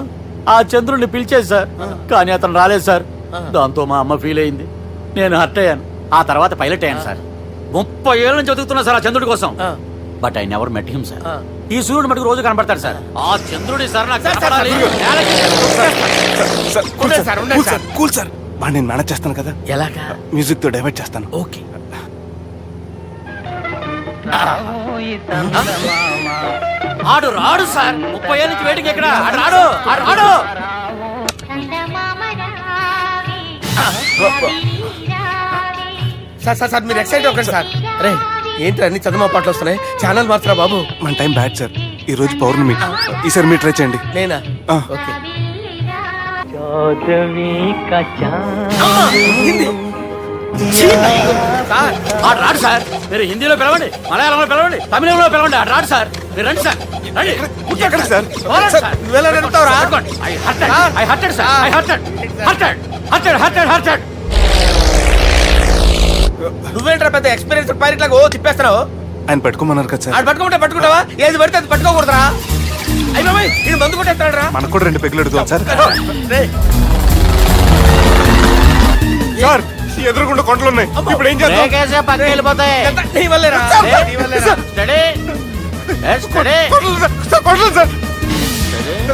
ఆ చంద్రుడిని పిలిచేది సార్, కానీ అతను రాలేదు సార్. దాంతో మా అమ్మ ఫీల్ అయింది, నేను హర్ట్ అయ్యాను. ఆ తర్వాత పైలట్ అయ్యాను సార్. 30 ఏళ్ళ నుంచి చదువుతున్నా సార్ ఆ చంద్రుడి కోసం. ఆ. But I never met him sir. ఆ. ఈ సూర్యుడు మటుకు రోజు కనబడతాడు సార్. ఆ చంద్రుడి సార్ నాకు సార్, సార్, కనపడాలి. సార్, కూల్ ఉండండి సార్, సార్, ఉండండి కూల్ సార్, కూల్ సార్. బాగా నేను మేనేజ్ చేస్తాను కదా, ఎలాగా? మ్యూజిక్ తో డైవర్ట్ చేస్తాను. ఓకే. ఆడు రాడు సార్, 30 ఏళ్ళ నుంచి వేటికి ఎక్కడ ఆడు రాడు, ఆడు రాడు. సార్ సార్ సార్ మీరు ఎక్సైట్ అవ్వకండి సార్. అరే ఏంటి అన్ని చదువు పాటలు వస్తున్నాయి, ఛానల్ మాత్రం బాబు. మన టైం బ్యాడ్ సార్, ఈ రోజు పౌర్ణమి. ఈసారి మీరు ట్రై చేయండి. నేనా? ఆ. ఓకే. సార్ ఆడు రాడు సార్, మీరు హిందీలో పిలవండి, మలయాళంలో పిలవండి, తమిళంలో పిలవండి, ఆడు రాడు సార్. మీరు రండి సార్, రండి. ఎక్కడ సార్? పోరాడు సార్. నువ్వెలా నడుపుతావురా? పట్టుకోండి. I hurted, sir. I hurted. నువ్వేంట్రా పెద్ద ఎక్స్పీరియన్స్ పైలట్ లాగా ఓ తిప్పేస్తున్నావు? ఆయన పెట్టుకోమన్నారు కదా సార్. ఆడు పట్టుకుంటే పట్టుకుంటావా? ఏది పడితే అది పట్టుకోకూడదురా? అయ్యి బాబాయ్ ఇది మందు కొట్టేస్తాడు రా. మనకు కూడా 2 పెగ్గులు అడుగుతాం సార్. రేయ్, సార్ ఎదురుగుండా కొండలు ఉన్నాయి, ఇప్పుడు ఏం చేద్దాం? బ్రేకేసే పక్కకి వెళ్ళిపోతాయి. ఎంత నీ వల్లేరా? నీ వల్లేరా? Steady. Yes, steady. Kondalu sir, sir, Kondalu sir.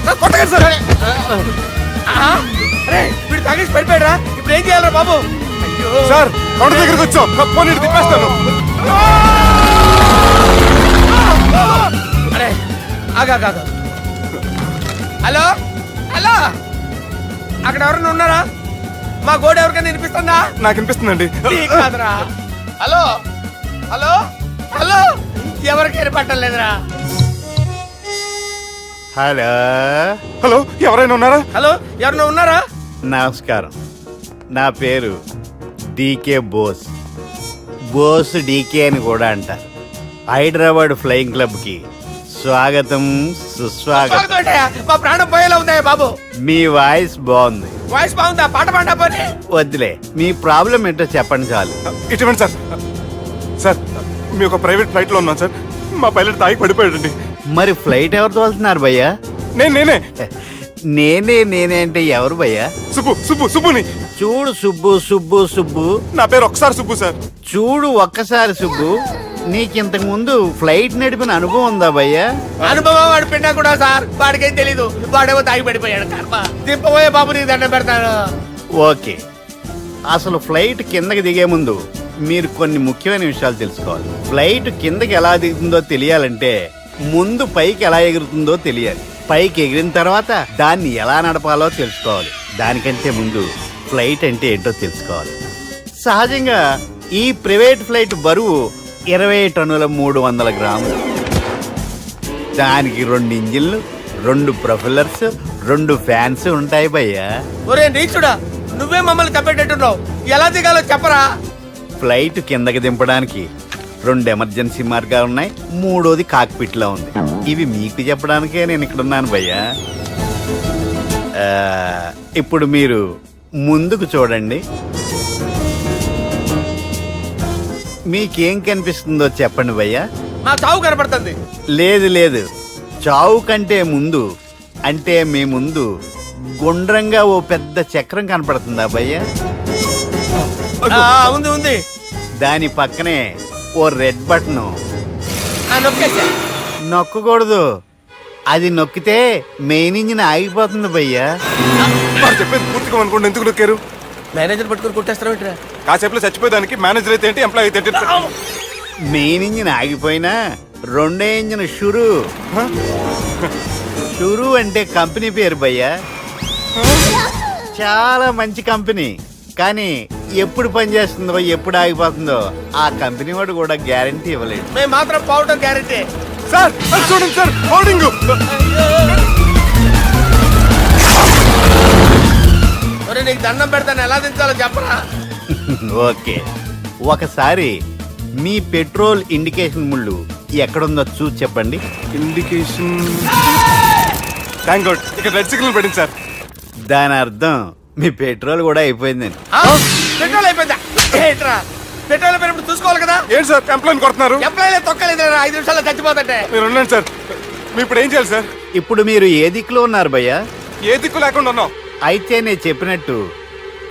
Sir, కొట్టకండి సార్. ఆ? అరే వీడు తాగేసి పడిపోయాడురా, ఇప్పుడు ఏం చేయాలరా బాబు? అయ్యో సార్ కొండ దగ్గరికి వచ్చాం, పోనీ ఇటు తిప్పేస్తాను. అరే ఆగా హలో హలో, అక్కడ ఎవరైనా ఉన్నారా? మా గోడ ఎవరికైనా వినిపిస్తుందా? నాకు అనిపిస్తుందండి. నీకు కాదురా. హలో హలో హలో, ఎవరికైనా పట్టలేదురా. హలో హలో, ఎవరైనా ఉన్నారా? హలో ఎవరైనా ఉన్నారా? నమస్కారం, నా పేరు డీకే బోస్. బోస్ డీకే అని కూడా అంటారు. హైదరాబాద్ ఫ్లయింగ్ క్లబ్కి స్వాగతం సుస్వాగతం. స్వాగతం ఏంటయ్యా? మా ప్రాణం పోయేలా ఉందయ్యా బాబు. మీ వాయిస్ బాగుంది. వాయిస్ బాగుందా? పాట పాడా పోనీ. వద్దులే, మీ ప్రాబ్లం ఏంటో చెప్పండి చాలు. ఇటువంటి సార్, సార్ మీ ఒక ప్రైవేట్ ఫ్లైట్ లో ఉన్నాం సార్, మా పైలట్ తాగి పడిపోయాడండి. మరి ఫ్లైట్ ఎవరు తోలుతున్నారు భయ్యా? నేనే నేనే అంటే ఎవరు భయ్యా? సుబ్బుని. చూడు సుబ్బు, నా పేరు ఒకసారి సుబ్బు సార్. చూడు ఒక్కసారి సుబ్బు, నీకింతకు ముందు ఫ్లైట్ నడిపిన అనుభవం ఉందా భయ్యా? అనుభవం వాడు పిండా కూడా సార్, వాడికేం తెలీదు. వాడేమో తాగి పడిపోయాడు. కర్మ. దింపబోయే బాబు నీకు దండం పెడతాను. ఓకే, అసలు ఫ్లైట్ కిందకి దిగే ముందు మీరు కొన్ని ముఖ్యమైన విషయాలు తెలుసుకోవాలి. ఫ్లైట్ కిందకి ఎలా దిగుతుందో తెలియాలంటే ముందు పైకి ఎలా ఎగురుతుందో తెలియాలి. పైకి ఎగిరిన తర్వాత దాన్ని ఎలా నడపాలో తెలుసుకోవాలి. దానికంటే ముందు ఫ్లైట్ అంటే ఏంటో తెలుసుకోవాలి. సహజంగా ఈ ప్రైవేట్ ఫ్లైట్ బరువు 20 టన్నుల 300 గ్రాములు. దానికి 2 ఇంజిన్లు, 2 ప్రొఫెల్లర్స్, 2 ఫ్యాన్స్ ఉంటాయి భయ్యా. ఒరే నీచుడా, నువ్వే మమ్మల్ని తప్పేటట్టున్నావు. ఎలా దిగాలో చెప్పరా? ఫ్లైట్ కిందకి దింపడానికి 2 ఎమర్జెన్సీ మార్గాలు ఉన్నాయి. 3వది కాక్పిట్ లో ఉంది. ఇవి మీకు చెప్పడానికే నేను ఇక్కడ ఉన్నాను భయ్యా. ఇప్పుడు మీరు ముందుకు చూడండి. మీకేం కనిపిస్తుందో చెప్పండి భయ్యా. మా చావు కనపడుతుంది. లేదు, చావు కంటే ముందు అంటే మీ ముందు గుండ్రంగా ఓ పెద్ద చక్రం కనపడుతుందా భయ్యా? ఉంది. దాని పక్కనే ఓ రెడ్ బటన్. నొక్కేసా. నొక్కకూడదు. అది నొక్కితే మెయిన్ ఇంజిన్ ఆగిపోతుంది భయ్యా. వాడు చెప్పేది పూర్తిగా అనుకోండి. ఎందుకు నొక్కారు? మేనేజర్ పట్టుకుని కొట్టేస్తారా ఏంట్రా? కాసేపులో చచ్చిపోయేదానికి మేనేజర్ అయితే ఏంటి, ఎంప్లాయ్ అయితే ఏంటి? మెయిన్ ఇంజిన్ ఆగిపోయినా 2వ ఇంజిన్ షురు అంటే కంపెనీ పేరు భయ్యా. చాలా మంచి కంపెనీ. కానీ ఎప్పుడు పనిచేస్తుందో ఎప్పుడు ఆగిపోతుందో ఆ కంపెనీ వాడు కూడా గ్యారంటీ ఇవ్వలేదు. మేము మాత్రం పోవటం గ్యారెంటీ. సార్ అది చూడండి సార్, హోర్డింగ్. ఒరే నీకు దండం పెడతాను, ఎలా దించాలో చెప్పరా? ఓకే, ఒకసారి మీ పెట్రోల్ ఇండికేషన్ ముళ్ళు ఎక్కడుందో చూసి చెప్పండి. ఇండికేషన్. థ్యాంక్ గాడ్, ఇక్కడ రెడ్ సిగ్నల్ పడింది సార్. దాని అర్థం మీ పెట్రోల్ కూడా అయిపోయిందని. పెట్రోల్ అయిపోయిందా? ఏంట్రా పెట్రోల్ అయిపోయినప్పుడు చూసుకోవాలి కదా. ఏంటి సార్ ఎంప్లాయ్ కొడుతున్నారు? ఎంప్లాయీ తొక్కలేదు, 5 నిమిషాల్లో చచ్చిపోతుంటే. మీరు ఉండండి సార్. మీరు ఇప్పుడు ఏం చేయాలి సార్? ఇప్పుడు మీరు ఏ దిక్కులో ఉన్నారు భయ్యా? ఏ దిక్కు లేకుండా ఉన్నాం. అయితే నేను చెప్పినట్టు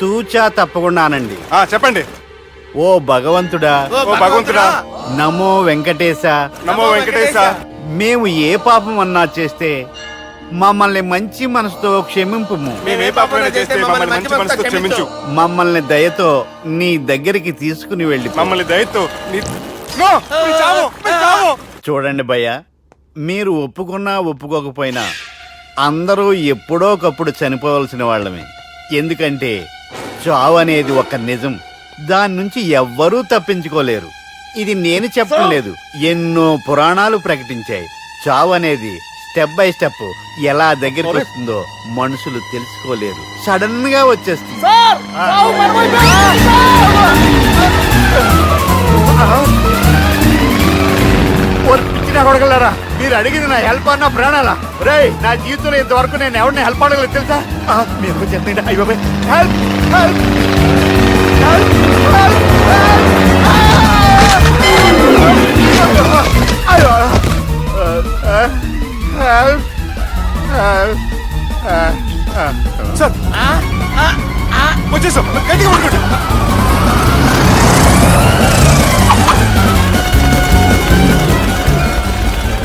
తూచా తప్పకుండా అనండి. చెప్పండి. ఓ భగవంతుడా, ఓ భగవంతుడా, నమో వెంకటేశ, నమో వెంకటేశ. మేము ఏ పాపం అన్నా చేస్తే మమ్మల్ని మంచి మనసుతో క్షమింపుము. మేము ఏ పాపమైనా చేస్తే మమ్మల్ని మంచి మనసుతో క్షమించు. మమ్మల్ని దయతో నీ దగ్గరికి తీసుకుని వెళ్ళి. మమ్మల్ని దయతో నో, మీ చావు, మీ చావు. చూడండి భయ్యా, మీరు ఒప్పుకున్నా ఒప్పుకోకపోయినా అందరూ ఎప్పుడో ఒకప్పుడు చనిపోవలసిన వాళ్ళమే. ఎందుకంటే చావు అనేది ఒక నిజం. దాని నుంచి ఎవ్వరూ తప్పించుకోలేరు. ఇది నేను చెప్పడం లేదు, ఎన్నో పురాణాలు ప్రకటించాయి. చావు అనేది స్టెప్ బై స్టెప్ ఎలా దగ్గరికి వస్తుందో మనుషులు తెలుసుకోలేరు. సడన్ గా వచ్చేస్తుంది. కొడగలరా, మీరు అడిగింది నా హెల్ప్ అన్న ప్రాణాలా? రే, నా జీవితంలో ఇంతవరకు నేను ఎవరిని హెల్ప్ అడగలేదు తెలుసా? మీరు చెప్పండి. అయ్యో హెల్ప్, హెల్ప్, హెల్ప్, అయ్యో సార్ వచ్చేసాం, గట్టిగా పడుకోండి.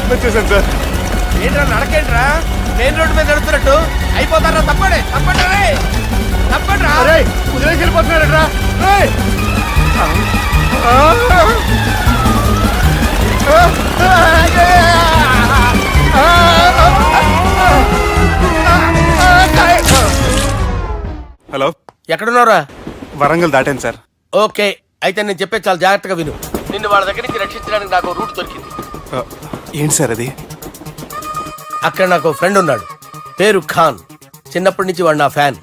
వచ్చేసాను సార్. ఏంట్రా నడకేంట్రా? మెయిన్ రోడ్డు మీద నడుస్తున్నట్టు అయిపోతారా? తప్పండి, తప్పండి, తప్పండి. కుదిరేసి వెళ్ళిపోతున్నాడరా. హలో, ఎక్కడున్నారా? వరంగల్ దాటాను సార్. ఓకే, అయితే నేను చెప్పే చాలా జాగ్రత్తగా విను. నిన్ను వాళ్ళ దగ్గర నుంచి రక్షించడానికి నాకు రూట్ దొరికింది. ఏంటి సార్ అది? అక్కడ నాకు ఫ్రెండ్ ఉన్నాడు, పేరు ఖాన్. చిన్నప్పటి నుంచి వాడు నా ఫ్యాన్.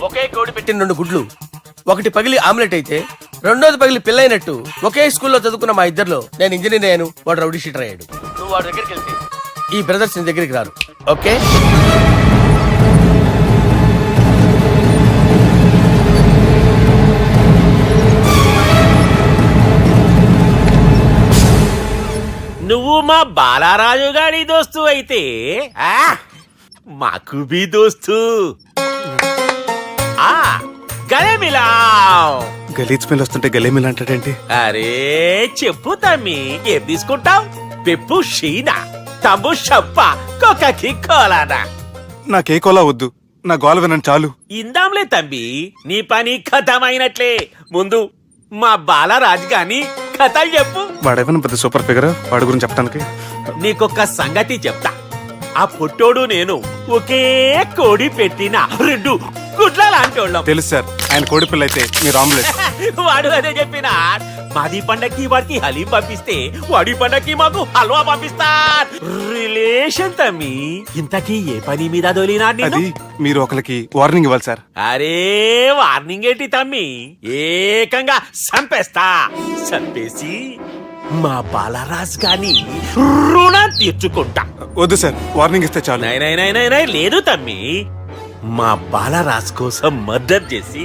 ఒకే కోడి పెట్టిన 2 గుడ్లు, ఒకటి పగిలి ఆమ్లెట్ అయితే 2వది పగిలి పిల్లైనట్టు ఒకే స్కూల్లో చదువుకున్న మా ఇద్దరిలో నేను ఇంజనీర్ అయ్యాను, వాడు రౌడీ షీటర్ అయ్యాడు. నువ్వు వాడి దగ్గరికి వెళ్తే ఈ బ్రదర్స్ నీ దగ్గరికి రారు. ఓకే? నువ్వు మా బాలారాజు గారి దోస్తు అయితే మాకు బి దోస్తు. గలే మిలావ్. గలీజ్ స్మెల్ వస్తుంటే గలేమిల్ అంటాడేంటి? అరే చెప్పు తమ్మి, ఏం తీసుకుంటావు? పెప్పు షీనా, తమ్ము షప్ప, కొకకి కోలానా? నాకే కోలా వద్దు, నా గోల వినండి చాలు. ఇందాంలే తమ్మి, నీ పని ఖతమైనట్లే. ముందు మా బాలరాజ్ గాని కథలు చెప్పు. వాడేమైనా పెద్ద సూపర్ ఫిగర్, వాడి గురించి చెప్పడానికి. నీకొక్క సంగతి చెప్తా. ఆ పుట్టోడు నేను ఒకే కోడి పెట్టిన రెండు గుడ్ల లాంటి వాళ్ళం. తెలుసు సార్, ఆయన కోడి పిల్ల అయితే మీరు ఆమ్లెట్. వాడు అదే చెప్పిన. మాది పండక్కి వాడికి హలీం పంపిస్తే వాడి పండక్కి మాకు హల్వా పంపిస్తా. రిలేషన్ తమ్మి. ఇంతకీ ఏ పని మీద దొలినా? అది మీరు ఒకరికి వార్నింగ్ ఇవ్వాలి సార్. అరే వార్నింగ్ ఏంటి తమ్మి, ఏకంగా చంపేస్తా. చంపేసి మా బాలరాజ్ గాని రుణం తీర్చుకుంటా. వద్దు సార్, వార్నింగ్ ఇస్తే చాలు. నై లేదు తమ్మి. మా బాలరాజ్ కోసం మర్డర్ చేసి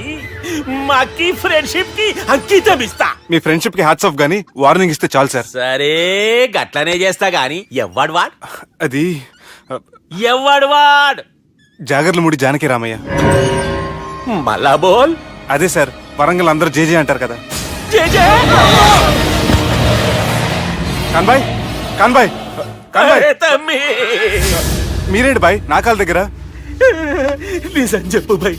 మాకి ఫ్రెండ్షిప్ కి అంకితం ఇస్తా. మీ ఫ్రెండ్షిప్ కి హ్యాట్స్ ఆఫ్ గానీ వార్నింగ్ ఇస్తే చాలు సార్. సరే గట్లనే చేస్తా గాని ఎవ్వడు వాడ్ అది ఎవ్వడు వాడ్ జాగర్లమూడి జానకి రామయ్య. మళ్ళా బోల్. అదే సార్, వరంగల్ అందరూ జేజే అంటారు కదా. జేజే కాన్బాయ్, కాన్బాయ్, కాన్బాయ్. అరే తమ్మి, మీరేంటి బాయ్ నా కాళ్ళ దగ్గర? నిజం చెప్పు భయ్,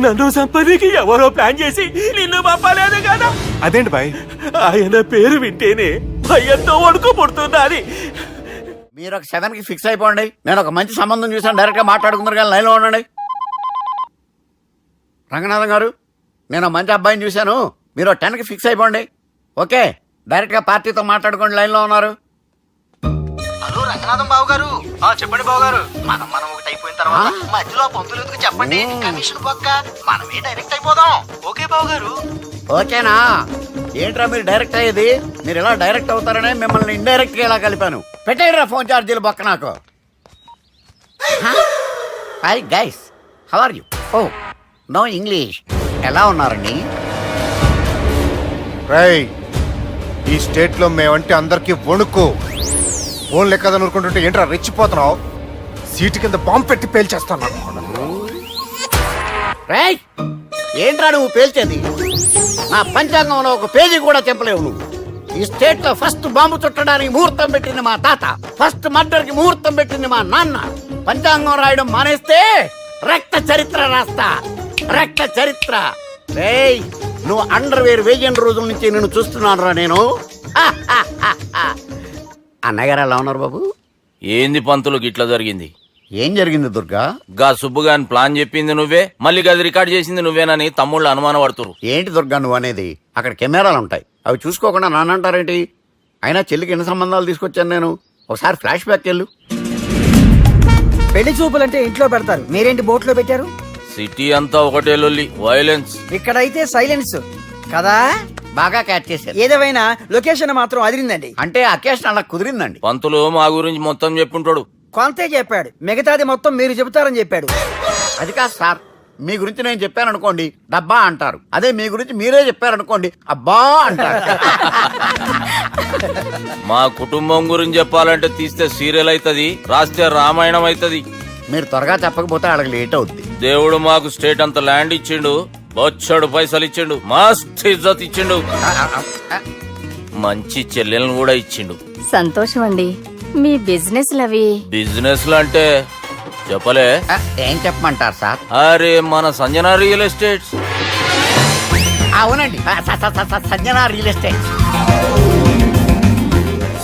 నన్ను సంపదికి ఎవరో ప్లాన్ చేసి నిన్ను పంపలేదు కదా. అదేంటి బాయ్? ఆయన పేరు వింటేనే భయంతో వణుకు పుడుతున్నది. మీరు ఒక 7 కి ఫిక్స్ అయిపోండి. నేను ఒక మంచి సంబంధం చూసాను, డైరెక్ట్ గా మాట్లాడుకుందరు కానీ లైన్లో ఉండండి. రంగనాథం గారు, నేను ఒక మంచి అబ్బాయిని చూశాను, మీరు 10 కి ఫిక్స్ అయిపోండి. ఓకే, డైరెక్ట్ గా పార్టీతో మాట్లాడుకోండి. లైన్లో ఉన్నారు. హలో రంగనాథం బాబు గారు. చెప్పండి బాబు గారు. మనం ఒకటి అయిపోయిన తర్వాత మధ్యలో పంతులు ఎందుకు చెప్పండి, కమిషన్ పక్క మనమే డైరెక్ట్ అయిపోదాం. ఓకే బాబు గారు. ఓకేనా? ఏంట్రా మీరు డైరెక్ట్ అయ్యేది? మీరు ఇలా డైరెక్ట్ అవుతారనే మిమ్మల్ని ఇండైరెక్ట్ గా ఇలా కలిపాను. పెట్టేయరా ఫోన్ ఛార్జీలు బొక్క నాకు. Hi guys, how are you? Oh no English. ఎలా ఉన్నారండి? రేయ్, ఈ స్టేట్ లో మేమంటే అందరికి వణుకు. ఫోన్ లెక్క అనుకుంటుంటే ఏంట్రా రెచ్చిపోతున్నావు? సీటు కింద బాంబు పెట్టి పేల్చేస్తాను. రేయ్, ఏంట్రా నువ్వు పేల్చేది? నా పంచాంగంలో ఒక పేజీ కూడా చెప్పలేవు నువ్వు. ఈ స్టేట్ లో ఫస్ట్ బాంబు చుట్టడానికి ముహూర్తం పెట్టింది మా తాత, ఫస్ట్ మర్డర్ కి ముహూర్తం పెట్టింది మా నాన్న. పంచాంగం రాయడం మానేస్తే రక్త చరిత్ర రాస్తా, రక్త చరిత్ర. రేయ్, నువ్వు అండర్వేర్ వేయని రోజుల నుంచి నేను చూస్తున్నాను రా నేను. అన్నగారు ఎలా ఉన్నారు బాబు? ఏంది పంతులు గిట్లా జరిగింది? ఏం జరిగింది దుర్గా? గా సుబ్బుగాని ప్లాన్ చెప్పింది నువ్వే, మళ్ళీ గది రికార్డ్ చేసింది నువ్వేనని తమ్ముళ్ళు అనుమాన పడుతురు. ఏంటి దుర్గా నువ్వు అనేది? అక్కడ కెమెరాలు ఉంటాయి, అవి చూసుకోకుండా నానంటారేంటి? అయినా చెల్లికి ఎన్ని సంబంధాలు తీసుకొచ్చాను నేను. ఒకసారి ఫ్లాష్ బ్యాక్ వెళ్ళు. పెళ్లి చూపులంటే ఇంట్లో పెడతారు, మీరేంటి బోట్లో పెట్టారు? సిటీ అంతా ఒకటే లొల్లి, వైలెన్స్. ఇక్కడైతే సైలెన్స్ కదా. బాగా క్యాచ్ చేశారు. ఏదేమైనా లొకేషన్ మాత్రం అదిరిందండి. అంటే అకేషన్ అలా కుదిరిందండి. పంతులు మా గురించి మొత్తం చెప్పుంటాడు. కొంతే చెప్పాడు, మిగతాది మొత్తం మీరు చెబుతారని చెప్పాడు. అది కాదు సార్, మీ గురించి నేను చెప్పాను అనుకోండి డబ్బా అంటారు, అదే మీ గురించి మీరే చెప్పారనుకోండి అబ్బా అంటారు. మా కుటుంబం గురించి చెప్పాలంటే తీస్తే సీరియల్ అవుతుంది, రాస్తే రామాయణం అవుతుంది. మీరు త్వరగా చెప్పకపోతే వాళ్ళకి లేట్ అవుద్ది. దేవుడు మాకు స్టేట్ అంత ల్యాండ్ ఇచ్చిండు, బొచ్చడు పైసలు ఇచ్చిండు, మస్త్ ఇజ్జత్ ఇచ్చిండు, మంచి చెల్లెలను కూడా ఇచ్చిండు. సంతోషం అండి. మీ బిజినెస్ లవి బిజినెస్ లు అంటే చెప్పలే. ఏం చెప్పమంటారు సార్? అరే మన సంజన రియల్ ఎస్టేట్స్. అవునండి, Sanjana real estate,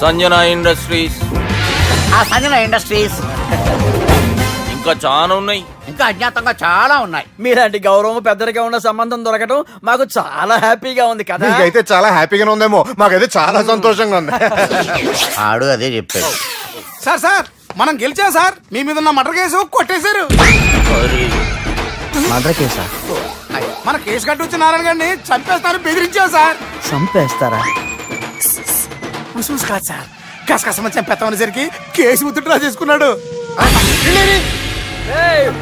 Sanjana industries, Sanjana industries, ఇంకా చాలా ఉన్నాయి. ఇంకా అజ్ఞాతంగా చాలా ఉన్నాయి. మీలాంటి గౌరవం పెద్దరిగా ఉన్న సంబంధం దొరకడం మాకు చాలా హ్యాపీగా ఉంది కదా. మీకైతే చాలా హ్యాపీగానే ఉందేమో, మాకైతే చాలా సంతోషంగా ఉంది. ఆడు అదే చెప్పాడు. సార్ మనం గెలిచాం సార్. మీ మీద ఉన్న మర్డర్ కేసు కొట్టేశారు. మర్డర్ కేసా? మన కేసు కట్టి వచ్చిన నారాయణ గారిని చంపేస్తాను బెదిరించాం సార్. చంపేస్తారా? చూసి కాదు సార్, కసకసమని చంపేస్తామనేసరికి కేసు ముద్దు డ్రా చేసుకున్నాడు.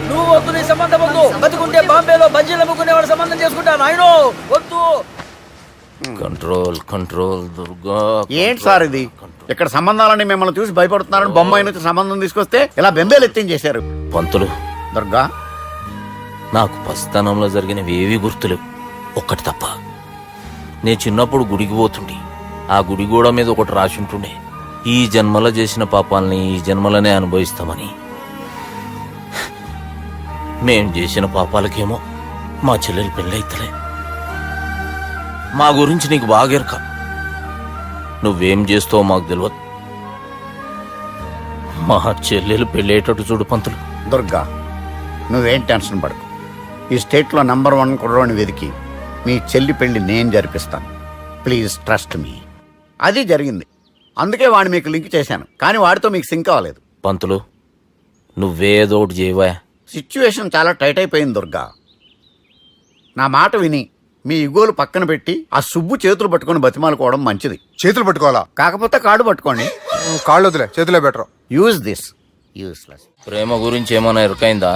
నువ్వు వద్దు, నీ సంబంధం వద్దు. బతుకుంటే బాంబేలో బజ్జీలు అమ్ముకునే వాడు సంబంధం చేసుకుంటా నాయనో, వద్దు. Control control Durga. ఏంటి సార్ ఇది? ఇక్కడ సంబంధాలని మిమ్మల్ని చూసి భయపడుతున్నారని బొమ్మాయి నుంచి సంబంధం తీసుకొస్తే ఇలా బెంబేలు ఎత్తించేశారు. పంతులు, దుర్గా, నాకు పసితనంలో జరిగినవి ఏవి గుర్తులేవు, ఒక్కటి తప్ప. నేను చిన్నప్పుడు గుడికి పోతుండే, ఆ గుడి గోడ మీద ఒకటి రాసి ఉంటుండే, ఈ జన్మలో చేసిన పాపాలని ఈ జన్మలనే అనుభవిస్తామని. మేం చేసిన పాపాలకేమో మా చెల్లెలు పెళ్ళైతలే, మా గురించి నీకు బాగెరక. నువ్వేం చేస్తావో మాకు తెలియదు. మా చెల్లెలు పెళ్ళేటట్టు చూడు పంతులు. దుర్గా, నువ్వేం టెన్షన్ పడకు. ఈ స్టేట్లో నంబర్ 1 కుర్రోని వెతికి మీ చెల్లి పెళ్లి నేను జరిపిస్తాను. Please trust me. అది జరిగింది. అందుకే వాడిని మీకు లింక్ చేశాను, కానీ వాడితో మీకు సింక్ అవ్వలేదు. పంతులు నువ్వేదో ఒకటి చేయవా. సిచ్యువేషన్ చాలా టైట్ అయిపోయింది దుర్గా. నా మాట విని మీ ఇగోలు పక్కన పెట్టి ఆ సుబ్బు చేతులు పట్టుకొని బతిమాలుకోవడం మంచిది. చేతులు పట్టుకోవాలా? కాకపోతే కాడు పట్టుకోండి. కాళ్ళు వదిలే, చేతులే బెటర్. Use this. యూస్లెస్. ప్రేమ గురించి ఏమైనా ఇరుకైందా?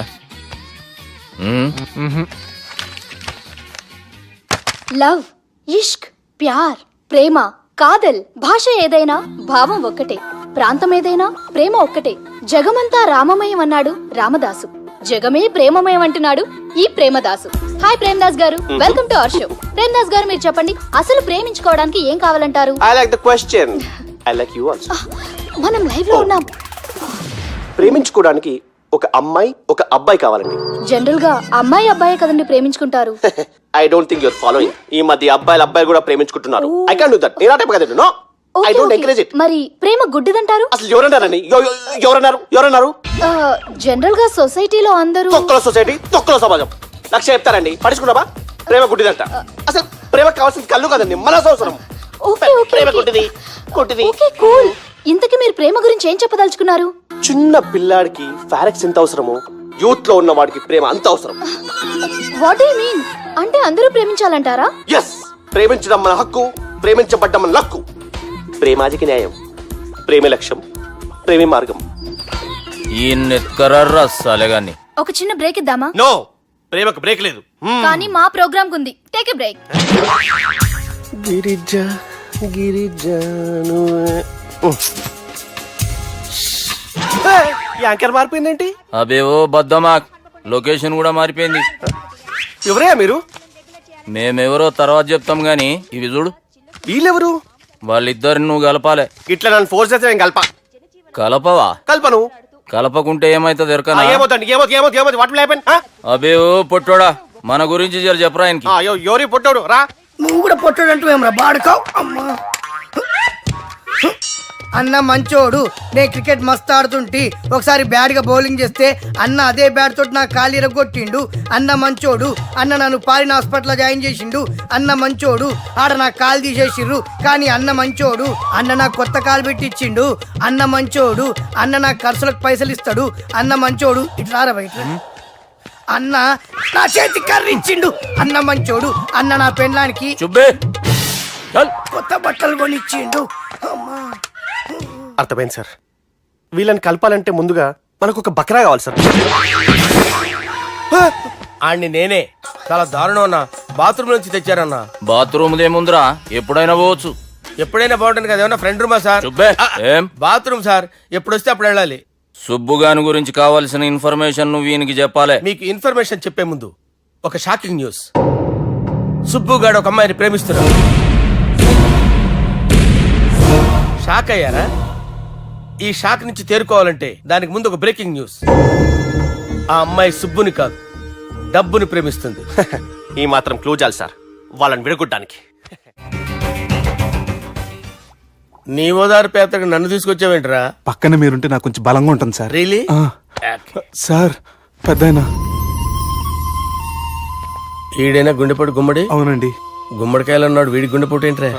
లవ్, ఇష్క్, ప్యార్, ప్రేమ, కాదల్ భాష ఏదైనా భావం ఒక్కటే, ప్రాంతం ఏదైనా ప్రేమ ఒక్కటే. జగమంతా రామమయం అన్నాడు రామదాసు, జగమే ప్రేమమయం అంటున్నాడు ఈ ప్రేమదాసు. హాయ్ ప్రేమదాస్ గారు, welcome to our show. Premadasa గారు, మీరు చెప్పండి, అసలు ప్రేమించుకోవడానికి ఏం కావాలంటారు? I like the question. I like you also. మనం లైవ్ లో ఉన్నాం. ప్రేమించుకోవడానికి ఒక అమ్మాయి ఒక అబ్బాయి కావాలండి. జనరల్ గా అమ్మాయి అబ్బాయి కదండి ప్రేమించుకుంటారు. I don't think your following. ఈ మధ్య అబ్బాయిలు కూడా ప్రేమించుకుంటున్నారు. I can't do that. నేను ఆ టైప్ కదండి. No, I don't encourage it. మరి ప్రేమ గుడ్డిదంటారు? అసలు ఎవరన్నారండి? ఎవరన్నారు? జనరల్ గా సొసైటీలో అందరూ తొక్కల సొసైటీ, తొక్కల సమాజం. లక్ష చెప్తారండి, పడుచుకున్నావా? ప్రేమ గుడ్డిదంట. అసలు ప్రేమ కావాల్సింది కళ్ళు కదండి, మనసు అవసరం. ప్రేమ గుడ్డిది. Okay cool. ఇంతకీ మీరు ప్రేమ గురించి ఏం చెప్పదలుచుకున్నారు? చిన్న పిల్లాడికి ఫారెక్స్ ఎంత అవసరమో యూత్ లో ఉన్న వాడికి ప్రేమ అంత అవసరం. What you mean? అంటే అందరూ ప్రేమించాలంటారా? ఎస్, ప్రేమించడం మన హక్కు, ప్రేమించబడ్డం మన లక్కు. ప్రేమాజికి న్యాయం, ప్రేమ లక్ష్యం, ప్రేమ మార్గం. ఈ నెత్కరర్రా సలేగాన్ని. ఒక చిన్న బ్రేక్ ఇద్దామా? నో, ప్రేమకు బ్రేక్ లేదు. కానీ మా ప్రోగ్రామ్ కుంది. Take a break. గిరిజాను యాంకర్ మారిపోయిందేంటి? అబేవో బద్దమా, లొకేషన్ కూడా మారిపోయింది. ఎవరయ్యా మీరు? మేమెవరో తర్వాత చెప్తాం గాని ఇవి చూడు. వీళ్ళెవరు? వాళ్ళిద్దరిని నువ్వు కలపాలే. ఇట్లా నన్ను ఫోర్స్ చేస్తే నేను కలపవా? కల్పను. కలపకుంటే ఏమైతుంది ఎరకనా? ఏమవుతుంది? What will happen? అబేవో పొట్టోడా, మన గురించి జర చెప్పరా ఆయనకి. ఎవరి పొట్టాడు రా. నువ్వు కూడా పొట్టాడంటూ ఏమరా బాడుకావు. అమ్మా అన్న మంచోడు. నేను క్రికెట్ మస్తు ఆడుతుంటి, ఒకసారి బ్యాట్ గా బౌలింగ్ చేస్తే అన్న అదే బ్యాట్ తోటి నా కాలు ఇరగొట్టిండు. అన్న మంచోడు. అన్న నన్ను పాలిన హాస్పిటల్ జాయిన్ చేసిండు. అన్న మంచోడు. ఆడ నా కాలు తీసేసిర్రు, కానీ అన్న మంచోడు. అన్న నాకు కొత్త కాలు పెట్టిచ్చిండు. అన్న మంచోడు. అన్న నాకు ఖర్చులకు పైసలు ఇస్తాడు. అన్న మంచోడు. ఇట్లా బయట అన్న నా చేతి కర్రీ ఇచ్చిండు. అన్న మంచోడు. అన్న నా పెళ్ళానికి చుబ్బే కొత్త బట్టలు కొనిచ్చిండు. అర్థమైంది సార్. వీళ్ళని కలపాలంటే ముందుగా మనకు ఒక బక్రా కావాలి సార్. ఆడిని నేనే చాలా దారుణం అన్న. బాత్రూమ్ నుంచి తెచ్చారన్న. బాత్రూమ్ దేముందిరా, ఎప్పుడైనా పోవచ్చు. ఎప్పుడైనా బాగుంటుంది కదా. ఏమన్నా ఫ్రెండ్ రూమా సార్? చుబ్బే ఏం బాత్రూమ్ సార్, ఎప్పుడు వస్తే అప్పుడు వెళ్ళాలి. సుబ్బుగాని గురించి కావాల్సిన ఇన్ఫర్మేషన్ నువ్వు వీనికి చెప్పాలి. మీకు ఇన్ఫర్మేషన్ చెప్పే ముందు ఒక షాకింగ్ న్యూస్. సుబ్బుగాడు ఒక అమ్మాయిని ప్రేమిస్తున్నాడు. షాక్ అయ్యారా? ఈ షాక్ నుంచి తేరుకోవాలంటే దానికి ముందు ఒక బ్రేకింగ్ న్యూస్. ఆ అమ్మాయి సుబ్బుని కాదు, డబ్బుని ప్రేమిస్తుంది. ఈ మాత్రం క్లూ చాలు సార్ వాళ్ళని విడగొట్టడానికి. నీ ఓదారు పేదకు నన్ను తీసుకొచ్చావేంట్రా? పక్కన మీరుంటే నాకు కొంచెం బలంగా ఉంటుంది సార్. రియలీ? సార్ పెద్దయినా. ఈడైనా గుండెపోటు గుమ్మడి? అవునండి. గుమ్మడికాయలు అన్నాడు, వీడి గుండెపోటు ఏంట్రా?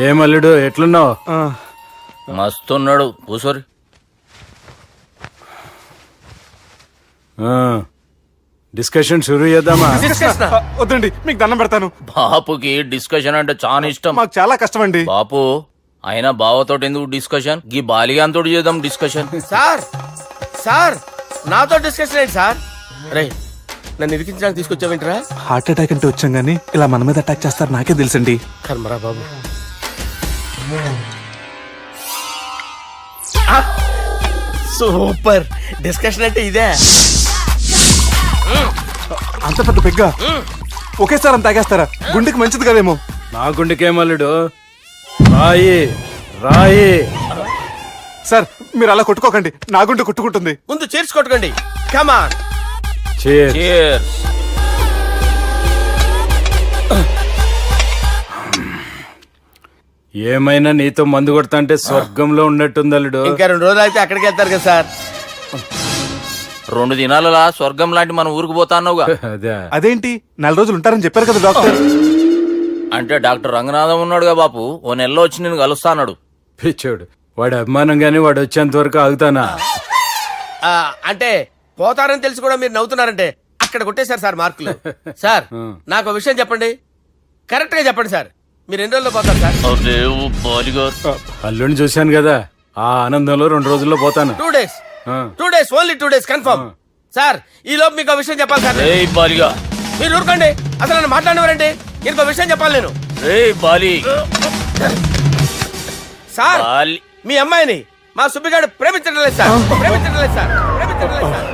ఏమల్లుడు ఎట్లున్నావు? మస్తున్నాడు కూసోరి. డిస్కషన్ షురూ చేద్దామా? వద్దండి, మీకు దండం పెడతాను. బాపుకి డిస్కషన్ అంటే చాలా ఇష్టం. మాకు చాలా కష్టం అండి. బాపు అయినా బావతోటి ఎందుకు డిస్కషన్? గీ బాలిగాంతోటి చేద్దాం డిస్కషన్. సార్ సార్ నాతో డిస్కషన్ ఏంటి సార్? రే నన్ను ఇరికించడానికి తీసుకొచ్చావేంట్రా? హార్ట్ అటాక్ అంటే వచ్చాం గానీ ఇలా మన మీద అటాక్ చేస్తారు నాకే తెలుసండి. కర్మరా బాబు. సూపర్ డిస్కషన్ అంటే ఇదే. అంత పెద్ద పెగ్గ ఒకేసారి అంత తాగేస్తారా? గుండెకి మంచిది కదేమో. నా గుండెకేమల్లుడు రాయి రాయి. సార్ మీరు అలా కొట్టుకోకండి, నా గుండె కొట్టుకుంటుంది. ముందు చేర్చుకొట్టుకోండి. కమాన్. Cheers. ఏమైనా నీతో మందు కొడతా అంటే స్వర్గంలో ఉన్నట్టుంది అల్లుడు. ఇంకా 2 రోజులు అయితే అక్కడికి వెళ్తారు కదా సార్. 2 దినాలలా స్వర్గం లాంటి మన ఊరికి పోతా అన్నావుగా. అదే అదేంటి 4 రోజులు ఉంటారని చెప్పారు కదా డాక్టర్. అంటే డాక్టర్ రంగనాథం ఉన్నాడుగా బాపు, ఓ నెలలో వచ్చి నేను కలుస్తా అన్నాడు. పిచ్చోడు, వాడి అభిమానం గాని వాడు వచ్చేంత వరకు ఆగుతానా? అంటే పోతారని తెలిసి కూడా మీరు నవ్వుతున్నారంటే అక్కడ కొట్టేశారు సార్ మార్కులు. సార్ నాకు విషయం చెప్పండి, కరెక్ట్ గా చెప్పండి సార్. మీరు ఎన్ని రోజుల్లో పోతారు సార్? అల్లుడిని చూశాను కదా, ఆ ఆనందంలో 2 రోజుల్లో పోతాను. 2 days. 2 days, only 2 days confirm. Sir ఈ లోపు మీకు ఒక విషయం చెప్పాలి సార్. బాలిగా మీరు ఊరుకోండి, అసలు నన్ను మాట్లాడినవారండి. ఇంకో విషయం చెప్పాలి నేను. బాలి సార్ బాలి మీ అమ్మాయిని మా సుబ్బిగాడు ప్రేమించడం లేదు సార్. ప్రేమించడం లేదు సార్. ప్రేమించడం లేదు సార్.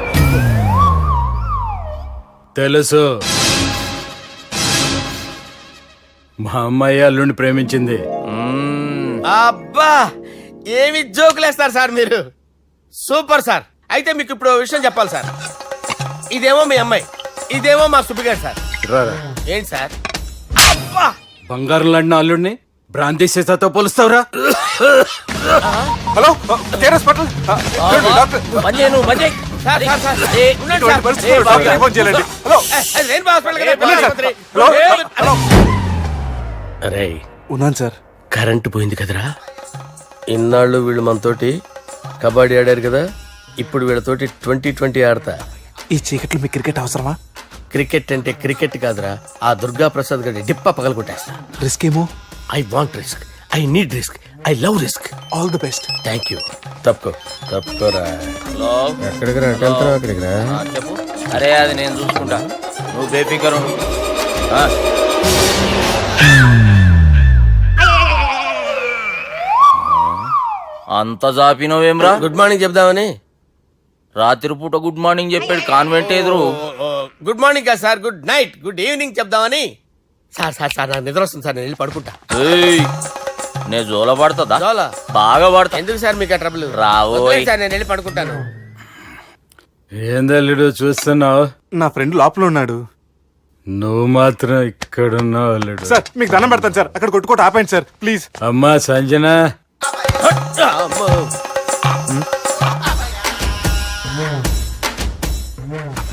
తెలుసు, మా అమ్మాయి అల్లుడిని ప్రేమించింది. అబ్బా ఏమి జోకులేస్తారు సార్ మీరు. Super sir. అయితే మీకు ఇప్పుడు ఓ విషయం చెప్పాలి సార్. ఇదేమో మీ అమ్మాయి, ఇదేమో మా సుబ్బిగాడు సార్. రారా. ఏంటి సార్? అబ్బా బంగారం లాంటి అల్లుడిని భ్రాంతి సీతతో పోలుస్తావురా? Hello, care hospital doctor. Sir, sir, sir. ఉండండి సార్. ఫోన్ చేయండి. హలో, అది రెయిన్బో హాస్పిటల్ కదా, వెళ్ళండి సార్. ఆసుపత్రి. Hello, hello. అరే ఉన్నాను సార్. కరెంటు పోయింది కదరా. ఇన్నాళ్ళు వీళ్ళు మనతోటి కబడ్డీ ఆడారు కదా, ఇప్పుడు వీళ్ళతోటి 2020 ఆడతా. ఈ చీకట్లో మీ క్రికెట్ అవసరమా? క్రికెట్ అంటే క్రికెట్ కాదురా, ఆ దుర్గా ప్రసాద్ గారి డిప్ప పగల కొట్టేస్తా. రిస్క్ ఏమో. I want risk, I need risk, I love risk. All the best. Thank you. తప్పుకోరా. హలో, ఎక్కడికి రా? వెళ్తారా అక్కడికి రా? చెప్పు. అరే అది నేను చూసుకుంటా, నువ్వు బేఫికర్ ఉండు. అంత జాపినవేమ్రా? గుడ్ మార్నింగ్ చెప్దామని. రాత్రి పూట గుడ్ మార్నింగ్ చెప్పాడు కాన్వెంట్ ఎదురు. గుడ్ మార్నింగ్ కాదు sir, good night, good evening చెప్దామని. సార్ సార్ సార్ నాకు నిద్ర వస్తుంది సార్, నేను వెళ్ళి పడుకుంటా. నేను జోల పడుతుందా? జోలా? బాగా పడతా. ఎందుకు సార్ మీకు ఆ ట్రబుల్? రావోయ్ సార్ నేను వెళ్ళి పడుకుంటాను. ఏందల్లుడు చూస్తున్నావు? నా ఫ్రెండ్ లోపల ఉన్నాడు. నువ్వు మాత్రం ఇక్కడున్నావు అల్లుడు. సార్ మీకు దండం పెడతాను సార్, అక్కడ కొట్టుకోట ఆపండి సార్ ప్లీజ్. అమ్మా సంజన,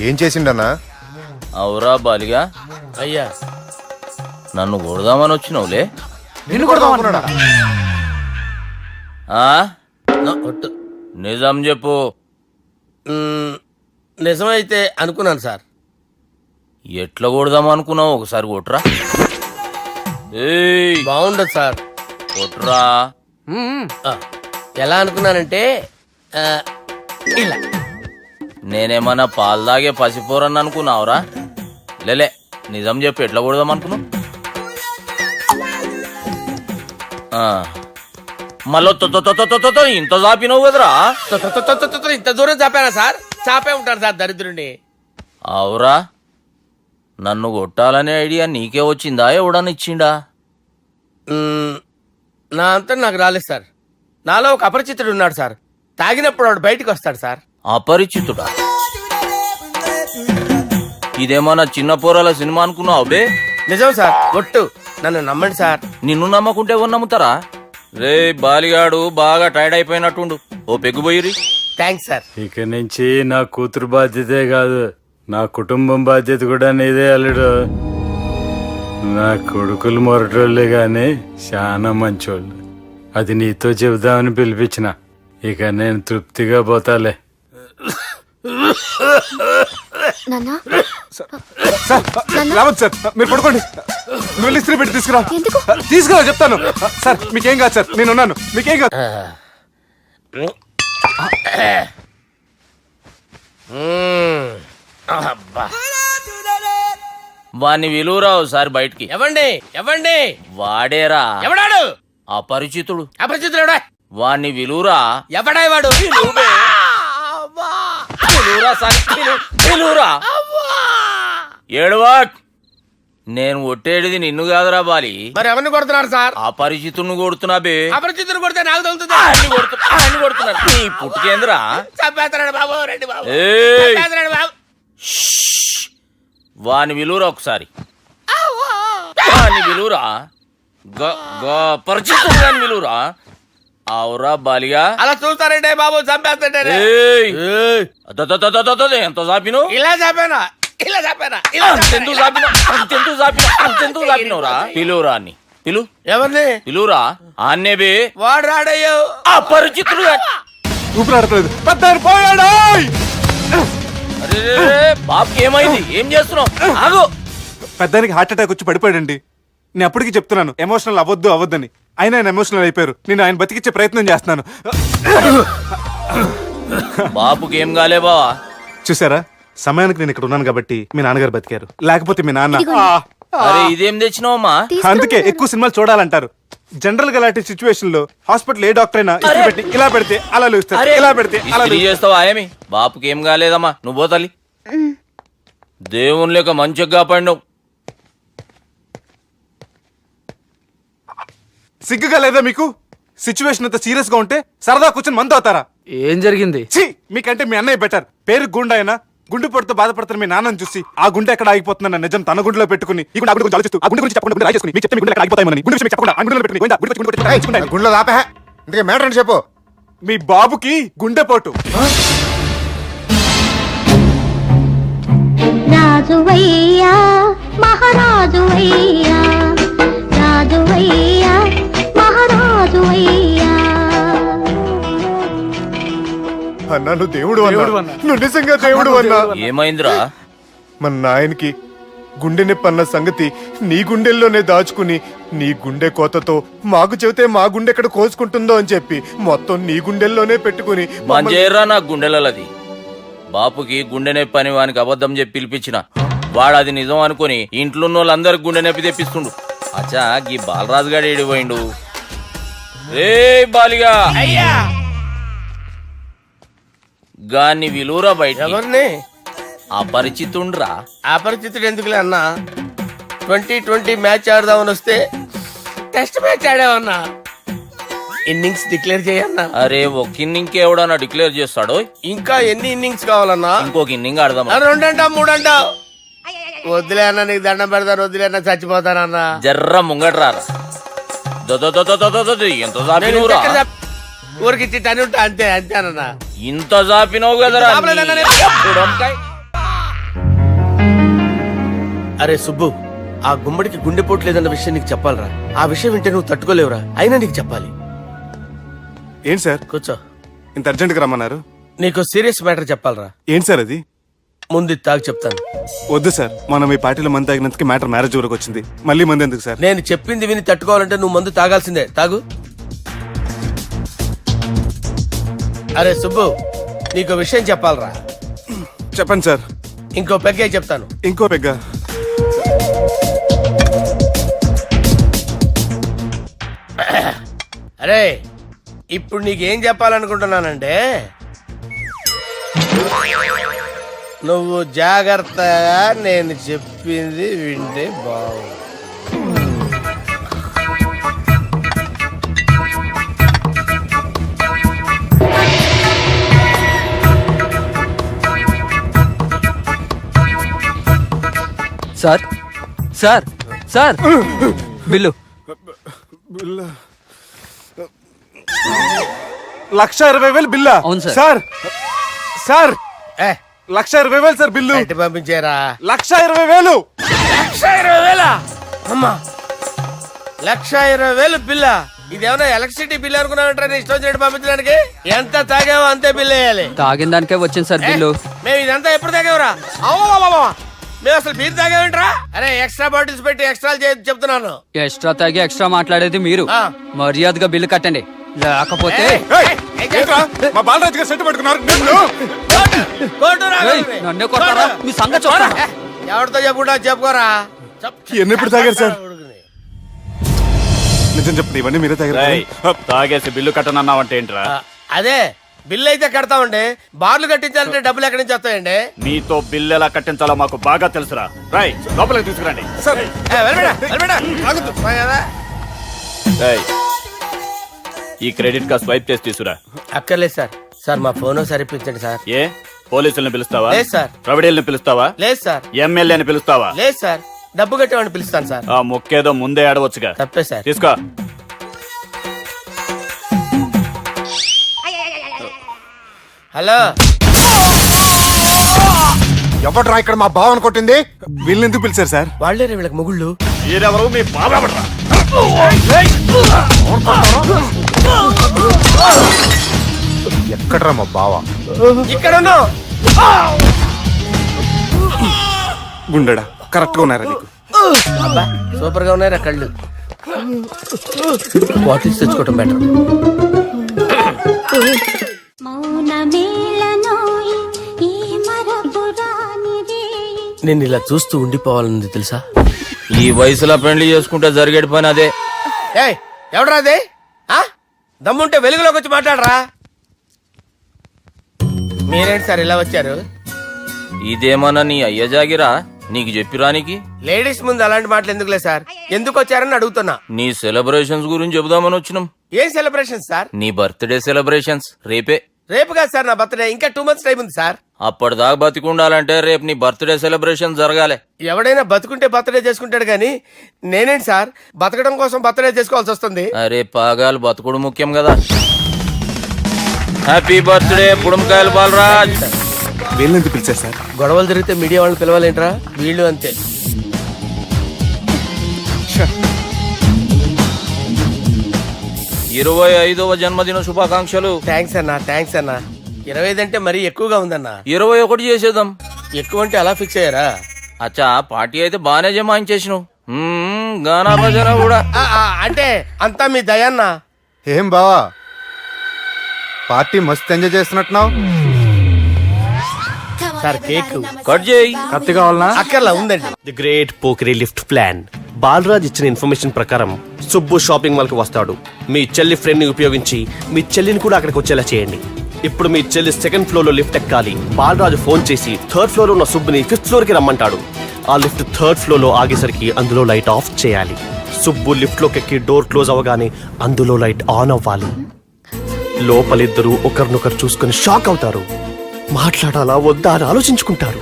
ఏం చేసిండన్నా? అవురా బాలిగా, అయ్యా నన్ను కొడదామని వచ్చినావులే. నిన్ను కొడదామన్నాడా? ఆ? నిజం చెప్పు. నిజమైతే అనుకున్నాను సార్. ఎట్లా కొడదాం అనుకున్నావు? ఒకసారి కొట్రా. ఏయ్ బాగుండదు సార్. కొట్రా. ఎలా అనుకున్నానంటే ఇలా. నేనేమన్నా పాలు తాగే పసిపోరని అనుకున్నావురా? లేలే, నిజం చెప్పు, ఎట్లా కొడదాం అనుకున్నావు? మళ్ళీ ఇంత చాపినావు కదరా? ఇంత దూరం చాపానా సార్? చాపే ఉంటాను సార్ దరిద్రుడిని. అవురా, నన్ను కొట్టాలనే ఐడియా నీకే వచ్చిందా? ఎవడన్నా ఇచ్చిండా? నా అంతా నాకు రాలేదు సార్. నాలో ఒక అపరిచితుడు ఉన్నాడు సార్. తాగినప్పుడు వాడు బయటకు వస్తాడు సార్. అపరిచితుడా? ఇదేమన్నా చిన్న పోరాల సినిమా అనుకున్నావు బే? నిజం సార్, ఒట్టు, నన్ను నమ్మండి సార్. నిన్ను నమ్మకుంటే ఎవరు నమ్ముతారా? రే బాలిగాడు బాగా టైర్డ్ అయిపోయినట్టుండు, ఓ పెగ్గుబోయిరి. Thanks sir. ఇక నుంచి నా కూతురు బాధ్యతే కాదు, నా కుటుంబం బాధ్యత కూడా నీదే అల్లుడు. నా కొడుకులు మొరటోళ్ళే గాని చాలా మంచోళ్ళు. అది నీతో చెబుదామని పిలిపించిన. ఇక నేను తృప్తిగా పోతాలే. రావద్దు సార్, మీరు పడుకోండి. నువ్వు వెళ్ళి ఇస్త్రీ పెట్టి తీసుకురా. తీసుకురా చెప్తాను. సార్ మీకేం కాదు సార్, నేనున్నాను, మీకేం కాదు. వాణ్ణి విలువరా ఒకసారి బయటికి. ఎవండి ఎవండి? వాడేరా. ఎవడాడు? అపరిచితుడు. అపరిచితుడు ఎవడా? వాణ్ణి విలువరా. ఎవడా వాడు? విలువరా. ఏడవా. నేను కొట్టేడిది నిన్ను కాదురా బాలి. మరి ఎవరిని కొడుతున్నారు సార్? అపరిచితుడిని కొడుతున్నా బే. అపరిచితుడు కొడితే నాకు తగులుతుంది. కొడుతున్నారు నీ పుట్టుకేంద్రా. చంపేస్తాడు బాబు, రండి బాబు. ఏయ్. చంపేస్తాడు బాబు. వాని విలువరా ఒకసారి. వాని విలువరా. పరిచితుడు అని పిలువురా. అవురా బాలిగా. అలా చూస్తారంటే బాబు చంపేస్తాంటే ఏయ్! ఎంత చాపిను ఇలా చంపానా ఇలా చంపానా అంతెందుకు చాపినవురా? పిలువురా అని పిలు. ఎవరిని పిలువురా ఆన్నే బే. వాడు రాడయ్యో. అపరిచితుడు. ఊపిరాడట్లేదు. పెద్ద ఆయన పోయాడు. అరే బాబుకి ఏమైంది? ఏం చేస్తున్నావు? ఆగు. పెద్దానికి హార్ట్ అటాక్ వచ్చి పడిపోయాడండి. నేను అప్పటికి చెప్తున్నాను ఎమోషనల్ అవ్వద్దని. అయినా ఆయన ఎమోషనల్ అయిపోయారు. నేను ఆయన బతికిచ్చే ప్రయత్నం చేస్తున్నాను. బాబుకి ఏం కాలే బావా? చూసారా, సమయానికి నేను ఇక్కడ ఉన్నాను కాబట్టి మీ నాన్నగారు బతికారు. లేకపోతే మీ నాన్న అరే ఇదేం తెచ్చినావమ్మా? అందుకే ఎక్కువ సినిమాలు చూడాలంటారు. జనరల్ గా అలాంటి సిచ్యువేషన్ లో హాస్పిటల్ ఏ డాక్టర్ అయినా ఇస్త్రీ పెట్టి ఇలా పెడితే అలా లూస్తారు, ఇలా పెడితే అలా ఇస్త్రీ చేస్తావా ఏమి? బాపుకి ఏం కాలేదమ్మా, నువ్వు పోతల్లి. దేవుని లేక మంచిగా కాపాడినావు. సిగ్గుగా లేదా మీకు? సిచ్యువేషన్ అంత సీరియస్ గా ఉంటే సరదా కూర్చొని మందు అవుతారా? ఏం జరిగింది? ఛీ, మీకంటే మీ అన్నయ్య బెటర్. పేరు గుండె అయినా గుండె పొడితో బాధపడుతున్న మీ నాన్నని చూసి ఆ గుండె ఎక్కడ ఆగిపోతుందన్న నిజం తన గుండెలో పెట్టుకుని ఈ గుండె గురించి ఆలోచిస్తూ ఆ గుండె గురించి చెప్పకుండా రాయి చేసుకుని మీకు చెప్తే మీ గుండె ఎక్కడ ఆగిపోతాయని గుండె విషయం చెప్పకుండా ఆ గుండెలో పెట్టుకుని గుండెలో ఆపే ఇంతకే మ్యాటర్ అని చెప్పు. మీ బాబుకి గుండెపోటు. రాజువయ్యా మహారాజువయ్యా, రాజువయ్యా మహారాజువయ్యా. అన్నా నువ్వు దేవుడు అన్నా, నువ్వు నిజంగా దేవుడు అన్నా. ఏమైందిరా? మన నాయనకి గుండె నొప్పి అన్న సంగతి నీ గుండెల్లోనే దాచుకుని నీ గుండె కోతతో మాకు చెబితే మా గుండె ఎక్కడ కోసుకుంటుందో అని చెప్పి మొత్తం నీ గుండెల్లోనే పెట్టుకుని మంజేరా నా గుండెలది. బాపుకి గుండె నొప్పి అని వానికి అబద్ధం చెప్పి పిలిపించిన వాడు అది నిజం అనుకుని ఇంట్లో ఉన్న వాళ్ళందరికి గుండె నొప్పి తెప్పిస్తుండు. అచ్చా గీ బాలరాజు గారు ఏడిపోయిండు. రే బాలిగా అయ్యా గాన్ని విలువరా బయట. ఎవరిని? అపరిచితుండ్రా. అపరిచితుడు ఎందుకులే అన్నా. 2020 మ్యాచ్ ఆడదామని వస్తే టెస్ట్ మ్యాచ్ ఆడామన్నా. ఇన్నింగ్స్ డిక్లేర్ చేయన్నా. అరే ఒక ఇన్నింగ్ ఎవడన్నా డిక్లేర్ చేస్తాడు? ఇంకా ఎన్ని ఇన్నింగ్స్ కావాలన్నా? ఇంకొక ఇన్నింగ్ ఆడదాం. 2 అంటావు 3 అంటావు. వద్దులే అన్న, నీకు దండం పెడతాను. వద్దులే అన్న, చచ్చిపోతానన్నా. జర్ర ముంగట్రారా. ఎంత చాపినవురా? ఊరికి ఇచ్చి టని ఉంటా అంతే అంతేనన్నా. ఇంత చాపినవు కదరా. అరే సుబ్బు, ఆ గుమ్మడికి గుండెపోటు లేదన్న విషయం నీకు చెప్పాలరా. ఆ విషయం వింటే నువ్వు తట్టుకోలేవురా. అయినా నీకు చెప్పాలి. ఏంటి సార్ కూర్చో. ఇంత అర్జెంట్ గా రమ్మన్నారు? నీకు సీరియస్ మ్యాటర్ చెప్పాలరా. ఏంటి సార్ అది? ముందు ఇది తాగు చెప్తాను. వద్దు సార్, మనం ఈ పార్టీలో మంది తాగినందుకు మ్యాటర్ మ్యారేజ్ వరకు వచ్చింది. మళ్ళీ మంది ఎందుకు సార్? నేను చెప్పింది విని తట్టుకోవాలంటే నువ్వు మందు తాగాల్సిందే. తాగు. అరే సుబ్బు, నీకు విషయం చెప్పాలరా. చెప్పండి సార్. ఇంకో పెగ్గే చెప్తాను. ఇంకో పెగ్గా? అరే ఇప్పుడు నీకేం చెప్పాలనుకుంటున్నానంటే, నువ్వు జాగ్రత్తగా నేను చెప్పింది వింటే బాగుంది. Sir sir sir bill. 1,20,000 బిల్లా? అవును సార్. సార్ సార్ ఏ 1,20,000 సార్ బిల్లు. బయట పంపించేరా. 1,20,000. 1,20,000 అమ్మా, 1,20,000 బిల్ల. ఇదేమన్నా ఎలక్ట్రిసిటీ బిల్ అనుకున్నామంటారా? నీ ఇష్టం చేయడం పంపించడానికి. ఎంత తాగావో అంతే బిల్ వేయాలి. తాగిన దానికే వచ్చింది సార్ బిల్లు. మేము ఇదంతా ఎప్పుడు తాగేవరా? మేము అసలు బీర్ తాగేమంటారా? అరే ఎక్స్ట్రా బాటిల్స్ పెట్టి ఎక్స్ట్రా చెప్తున్నాను. ఎక్స్ట్రా తాగి ఎక్స్ట్రా మాట్లాడేది మీరు. మర్యాదగా బిల్లు కట్టండి, లేకపోతే ఏంట్రా, మా బాలరాజు గారు సెట్ పెట్టుకున్నారు. నన్నే కొడతారా? మీ సంగతి చూడరా. ఎవరితో చెప్పుకుంటా చెప్పుకోరా. ఎన్నెప్పుడు తాగారు సార్? నిజం చెప్పండి, ఇవన్నీ మీరే తాగారు? తాగేసి బిల్లు కట్టనన్నావంటే ఏంట్రా? అదే బిల్లు అయితే కడతామండి. బార్లు కట్టించాలంటే డబ్బులు ఎక్కడి నుంచి వస్తాయండి? మీతో బిల్లు ఎలా కట్టించాలో మాకు బాగా తెలుసురా. రాయ్ లోపలికి తీసుకురండి. ఈ క్రెడిట్ కార్డ్ స్వైప్ చేసి తీసుకురా. అక్కర్లేదు సార్. సార్ మా ఫోన్ సరిపించండి సార్. ఏ పోలీసుల్ని పిలుస్తావా? లేదు సార్. ప్రొవిడీల్ని పిలుస్తావా? లేదు సార్. ఎమ్మెల్యేని పిలుస్తావా? లేదు సార్. డబ్బు కట్టేవాడిని పిలుస్తాను సార్. ఆ మొక్కేదో ముందే ఆడవచ్చుగా. తప్పే సార్. తీసుకో. హలో, ఎవడ్రా ఇక్కడ మా బావని కొట్టింది? వీళ్ళని ఎందుకు పిలిచారు సార్? వాళ్ళేరే వీళ్ళకి మొగుళ్ళు. మీరెవరు? మీ బాబా. ఎక్కడ్రా మా బావ? ఇక్కడ ఉన్నావు. గుండెడా కరెక్ట్ గా ఉన్నారా నీకు? అబ్బా సూపర్ గా ఉన్నారా కళ్ళు. బాటిల్స్ తెచ్చుకోవటం బెటర్. నేను ఇలా చూస్తూ ఉండిపోవాలని తెలుసా? ఈ వయసులో పెళ్లి చేసుకుంటే జరిగేటి పని అదే. ఏయ్ ఎవడరా అదే? దమ్ముంటే వెలుగులోకి వచ్చి మాట్లాడరా. మీరేంటి సార్ ఇలా వచ్చారు? ఇదేమన్నా నీ అయ్య జాగిరా నీకు చెప్పిరానికి? లేడీస్ ముందు అలాంటి మాటలు ఎందుకులే సార్, ఎందుకు వచ్చారని అడుగుతున్నా. నీ సెలబ్రేషన్స్ గురించి చెబుదామని వచ్చినాం. ఏం సెలబ్రేషన్ సార్? నీ బర్త్డే సెలబ్రేషన్స్ రేపే. రేపు కాదు సార్ నా బర్త్డే, ఇంకా 2 months టైం ఉంది సార్. అప్పటిదాకా బతికుండాలంటే రేపు నీ బర్త్డే సెలబ్రేషన్ జరగాలి. ఎవడైనా బతుకుంటే బర్త్డే చేసుకుంటాడు గానీ నేనేంటి సార్ బతకడం కోసం బర్త్డే చేసుకోవాల్సి వస్తుంది? అరే పాగాలు బతుకుడు ముఖ్యం కదా. హ్యాపీ బర్త్డే పుడంకాయలు బాలరాజ్. వీళ్ళని ఎందుకు పిలిచారు సార్? గొడవలు జరిగితే మీడియా వాళ్ళని పిలవాలేంట్రా? వీళ్ళు అంతే. 25వ జన్మదిన శుభాకాంక్షలు. థ్యాంక్స్ అన్నా, థ్యాంక్స్ అన్నా. 25 అంటే మరీ ఎక్కువగా ఉందన్నా. 21 చేసేద్దాం. ఎక్కువ అంటే అలా ఫిక్స్ అయ్యారా? అచ్చా పార్టీ అయితే బానే జమాయించేసినావు. గానా భజన కూడా. అంటే అంతా మీ దయన్నా. ఏం బావా పార్టీ మస్తు ఎంజాయ్ చేస్తున్నట్టున్నావు. సార్ కేక్ కట్ చేయి. కత్తి కావాలనా? అక్కర్లా ఉందండి. ది గ్రేట్ పోకరీ లిఫ్ట్ ప్లాన్. బాలరాజ్ ఇచ్చిన ఇన్ఫర్మేషన్ ప్రకారం సుబ్బు షాపింగ్ మాల్ కి వస్తాడు. మీ చెల్లి ఫ్రెండ్ ని ఉపయోగించి మీ చెల్లిని కూడా అక్కడికి వచ్చేలా చేయండి. ఇప్పుడు మీ చెల్లి 2nd ఫ్లోర్ లో లిఫ్ట్ ఎక్కాలి. బాలరాజు ఫోన్ చేసి 3rd ఫ్లోర్ లో ఉన్న సుబ్బుని 5th ఫ్లోర్ కి రమ్మంటాడు. ఆ లిఫ్ట్ 3rd ఫ్లోర్ లో ఆగేసరికి అందులో లైట్ ఆఫ్ చేయాలి. సుబ్బు లిఫ్ట్ లోకి ఎక్కి డోర్ క్లోజ్ అవ్వగానే అందులో లైట్ ఆన్ అవ్వాలి. లోపలిద్దరూ ఒకరినొకరు చూసుకుని షాక్ అవుతారు. మాట్లాడాలా వద్దా అని ఆలోచించుకుంటారు.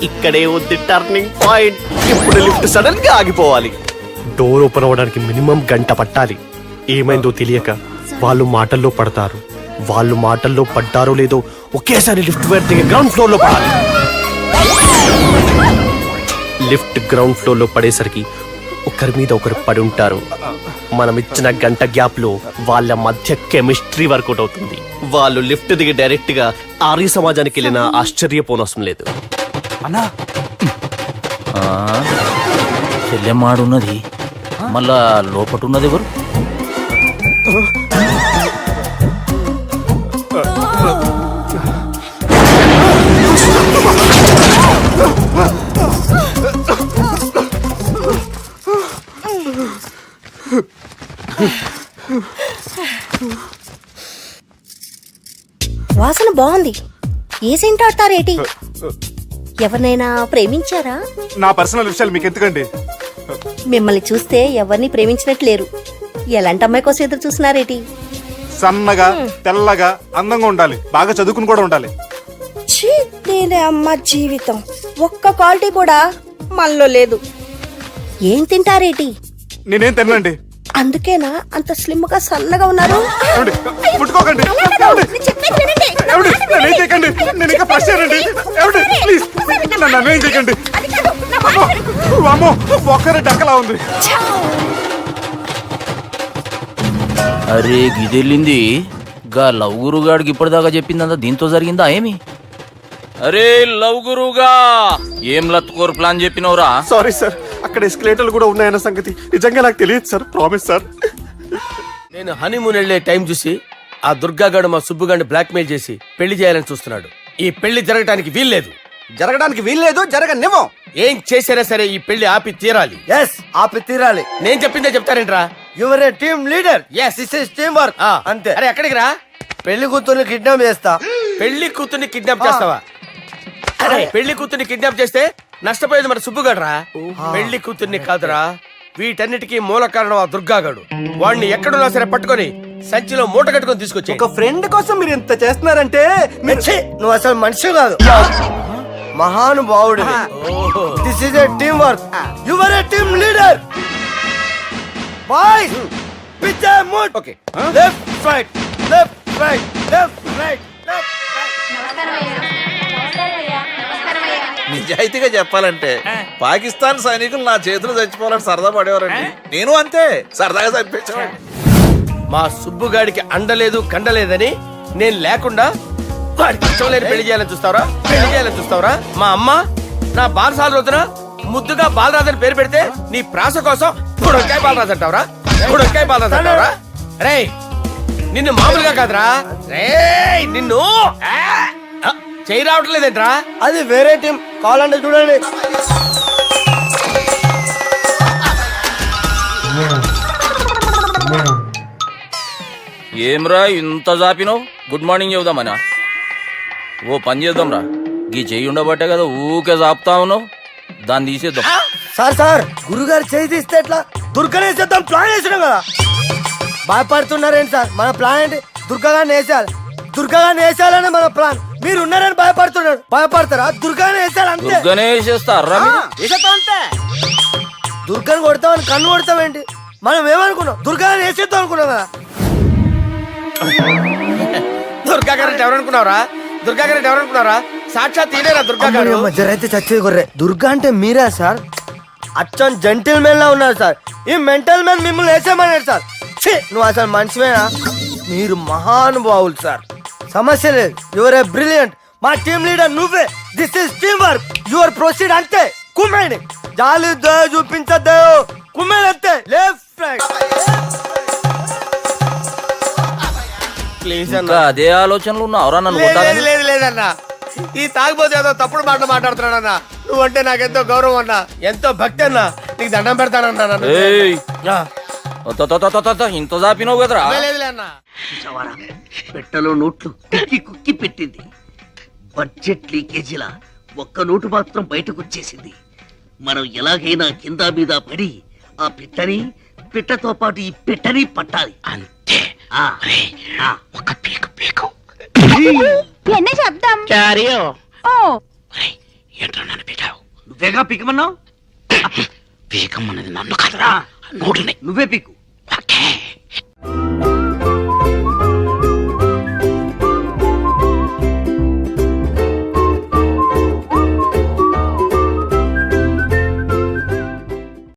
ఇక్కడే ఉంది టర్నింగ్ పాయింట్. ఇప్పుడు లిఫ్ట్ సడన్ గా ఆగిపోవాలి. డోర్ ఓపెన్ అవ్వడానికి మినిమం గంట పట్టాలి. ఏమైందో తెలియక వాళ్ళు మాటల్లో పడతారు. వాళ్ళు మాటల్లో పడ్డారో లేదో ఒకేసారి లిఫ్ట్ వైర్ దిగి గ్రౌండ్ ఫ్లోర్ లో పడాలి. లిఫ్ట్ గ్రౌండ్ ఫ్లోర్ లో పడేసరికి ఒకరి మీద ఒకరు పడి ఉంటారు. మనం ఇచ్చిన గంట గ్యాప్ లో వాళ్ళ మధ్య కెమిస్ట్రీ వర్కౌట్ అవుతుంది. వాళ్ళు లిఫ్ట్ దిగి డైరెక్ట్ గా ఆర్య సమాజానికి వెళ్ళినా ఆశ్చర్యపోనవసరం లేదు. అన్నా చెల్లెమ్మాడున్నది మళ్ళా లోపటున్నది ఎవరు? వాసన బాగుంది. ఏ సెంట్ ఆడతారేటి? ఎవరినైనా ప్రేమించారా? నా పర్సనల్ విషయాలు మీకు ఎందుకండి? మిమ్మల్ని చూస్తే ఎవరిని ప్రేమించినట్లేరు. ఎలాంటి అమ్మాయి కోసం ఎదురు చూస్తున్నారేటి? సన్నగా తెల్లగా అందంగా ఉండాలి, బాగా చదువుకుని కూడా ఉండాలి. ఛీ, నేనే అమ్మ జీవితం ఒక్క క్వాలిటీ కూడా మనలో లేదు. ఏం తింటారేటి? నేనేం తినండి. అందుకేనా అంత స్లిమ్ గా సన్నగా ఉన్నారు? ముట్టుకోకండి. నేనేం చేయకండి. నేను ఇంకా ఫ్రెష్ అయ్యానండి. ప్లీజ్ నన్ను అన్యాయం చేయకండి. వామ్మో, ఒక్కరే డక్కలా ఉంది. అరే గిదెళ్ళింది గా లవ్ గురుగాడికి ఇప్పటిదాకా చెప్పిందంతా దీంతో జరిగిందా ఏమి? అరే లవ్ గురుగా ఏం లత్కోర్ ప్లాన్ చెప్పినవురా? సారీ సార్, అక్కడ ఎస్కలేటర్లు కూడా ఉన్నాయన్న సంగతి నిజంగా నాకు తెలియదు సార్. Promise sir. నేను హనీమూన్ వెళ్లే టైం చూసి ఆ దుర్గాగాడు మా సుబ్బుగాడిని బ్లాక్మెయిల్ చేసి పెళ్లి చేయాలని చూస్తున్నాడు. ఈ పెళ్లి జరగడానికి వీల్లేదు. జరగడానికి వీల్లేదు, జరగనివ్వం. ఏం చేసినా సరే ఈ పెళ్లి ఆపి తీరాలి. ఆపి తీరాలి. నేను చెప్పిందే చెప్తారేంట్రా? Your a team leader. This is team work. అంతే. అరే ఎక్కడికి రా? పెళ్లి కూతుర్ని కిడ్నాప్ చేస్తా. పెళ్లి కూతుర్ని కిడ్నాప్ చేస్తావా? అరే పెళ్లి కూతుర్ని కిడ్నాప్ చేస్తే నష్టపోయేది మన సుబ్బుగాడ్రా. పెళ్లి కూతుర్ని కాదురా, వీటన్నిటికీ మూల కారణం ఆ దుర్గాగాడు. వాడిని ఎక్కడున్నా సరే పట్టుకొని సంచిలో మూట కట్టుకొని తీసుకొచ్చి. ఒక ఫ్రెండ్ కోసం మీరు ఇంత చేస్తున్నారంటే నువ్వు అసలు మనిషి కాదు. మహానుభావుడు. This is a team work. You are a team leader. Boys pitch move. Okay, left right left right left right left నిజాయితీగా చెప్పాలంటే పాకిస్తాన్ సైనికులు నా చేతులు చచ్చిపోవాలని సరదా పడేవారండి. నేను అంతే సరదాగా చంపించేవాడిని. మా సుబ్బుగాడికి అండలేదు కండలేదని నేను లేకుండా వాడికి ఇష్టం లేని పెళ్లి చేయాలని చూస్తావరా? పెళ్లి చేయాలని చూస్తావరా? మా అమ్మ నా బాలసాల రోజున ముద్దుగా బాలరాజు పేరు పెడితే నీ ప్రాస కోసం బుడొక్కాయ బాలరాజు అంటావరా? బుడొక్కాయ బాలరాజు అంటావరా? రే నిన్ను మామూలుగా కాదురా, రే నిన్ను చేయి రావట్లేదేంట్రా? అది వేరే టీం, కావాలంటే చూడండి. ఏమ్రా ఇంత జాపినావు? Good morning చెబుదామనా? ఓ పని చేద్దాంరా, గీ చెయ్యి ఉండబట్టే కదా ఊకే జాపుతా ఉన్నావు. దాన్ని తీసేద్దాం. సార్ గురుగారు చేయి తీస్తే ఎట్లా? దుర్గనేసేద్దాం ప్లాన్ వేసినాం కదా. భయపడుతున్నారేంటి సార్? మన ప్లాన్ ఏంటి? దుర్గాగాన్ని వేసేయాలి. దుర్గాగాన్ని వేసేయాలని మన ప్లాన్. మీరు ఉన్నారని భయపడుతున్నాడు. భయపడతారా? దుర్గాని వేసేయాలి అంతే. దుర్గనే వేసేస్తారా? అంతే. దుర్గాని కొడతామని కన్ను కొడతామేంటి? మనం ఏమనుకున్నాం? దుర్గాని వేసేద్దాం అనుకున్నాం కదా. దుర్గా గారు ఎవరనుకున్నారా? దుర్గా గారు ఎవరనుకున్నారా? సాక్షాత్ తీరేరా దుర్గా గారు. జరైతే చచ్చే గొర్రె. దుర్గా అంటే మీరా సార్? అచ్చం జెంటిల్ మెన్ లా ఉన్నారు సార్. ఈ మెంటల్ మెన్ మిమ్మల్ని వేసేమన్నాడు సార్. నువ్వు అసలు మనిషివేనా? మీరు మహానుభావులు సార్. సమస్య లేదు. Your a brilliant. మా టీమ్ లీడర్ నువ్వే. This is team work. Your proceed అంతే. కుమ్మేయండి. జాలి చూపించద్దు. కుమ్మేయండి అంతే. Left right. ప్లీజ్ ఇంకా అదే ఆలోచనలు ఉన్నావురా నన్ను లేదు కొట్టాలని? లేదు లేదన్నా. ఈ తాగిపోతే ఏదో తప్పుడు మాట మాట్లాడుతున్నాడన్నా. నువ్వంటే నాకెంతో గౌరవం అన్నా, ఎంతో భక్తి అన్నా. నీకు దండం పెడతానన్నా. ఏయ్, ఇంత జాపినావు కదరా? అన్నా పెట్టలో నోట్లు కుక్కి కుక్కి పెట్టింది. బడ్జెట్ లీకేజీలా ఒక్క నోటు మాత్రం బయటకు వచ్చేసింది. మనం ఎలాగైనా కింద మీద పడి ఆ పిట్టతో పాటు ఈ పెట్టని పట్టాలి అంతే. ఒక పీకు పీకు என்ன శబ్దం? ఏంట్రా నన్ను పీకావు? నువ్వేగా పీకమన్నావు. పీకమన్నది నన్ను కదరా, నోటుని. నువ్వే పీకు.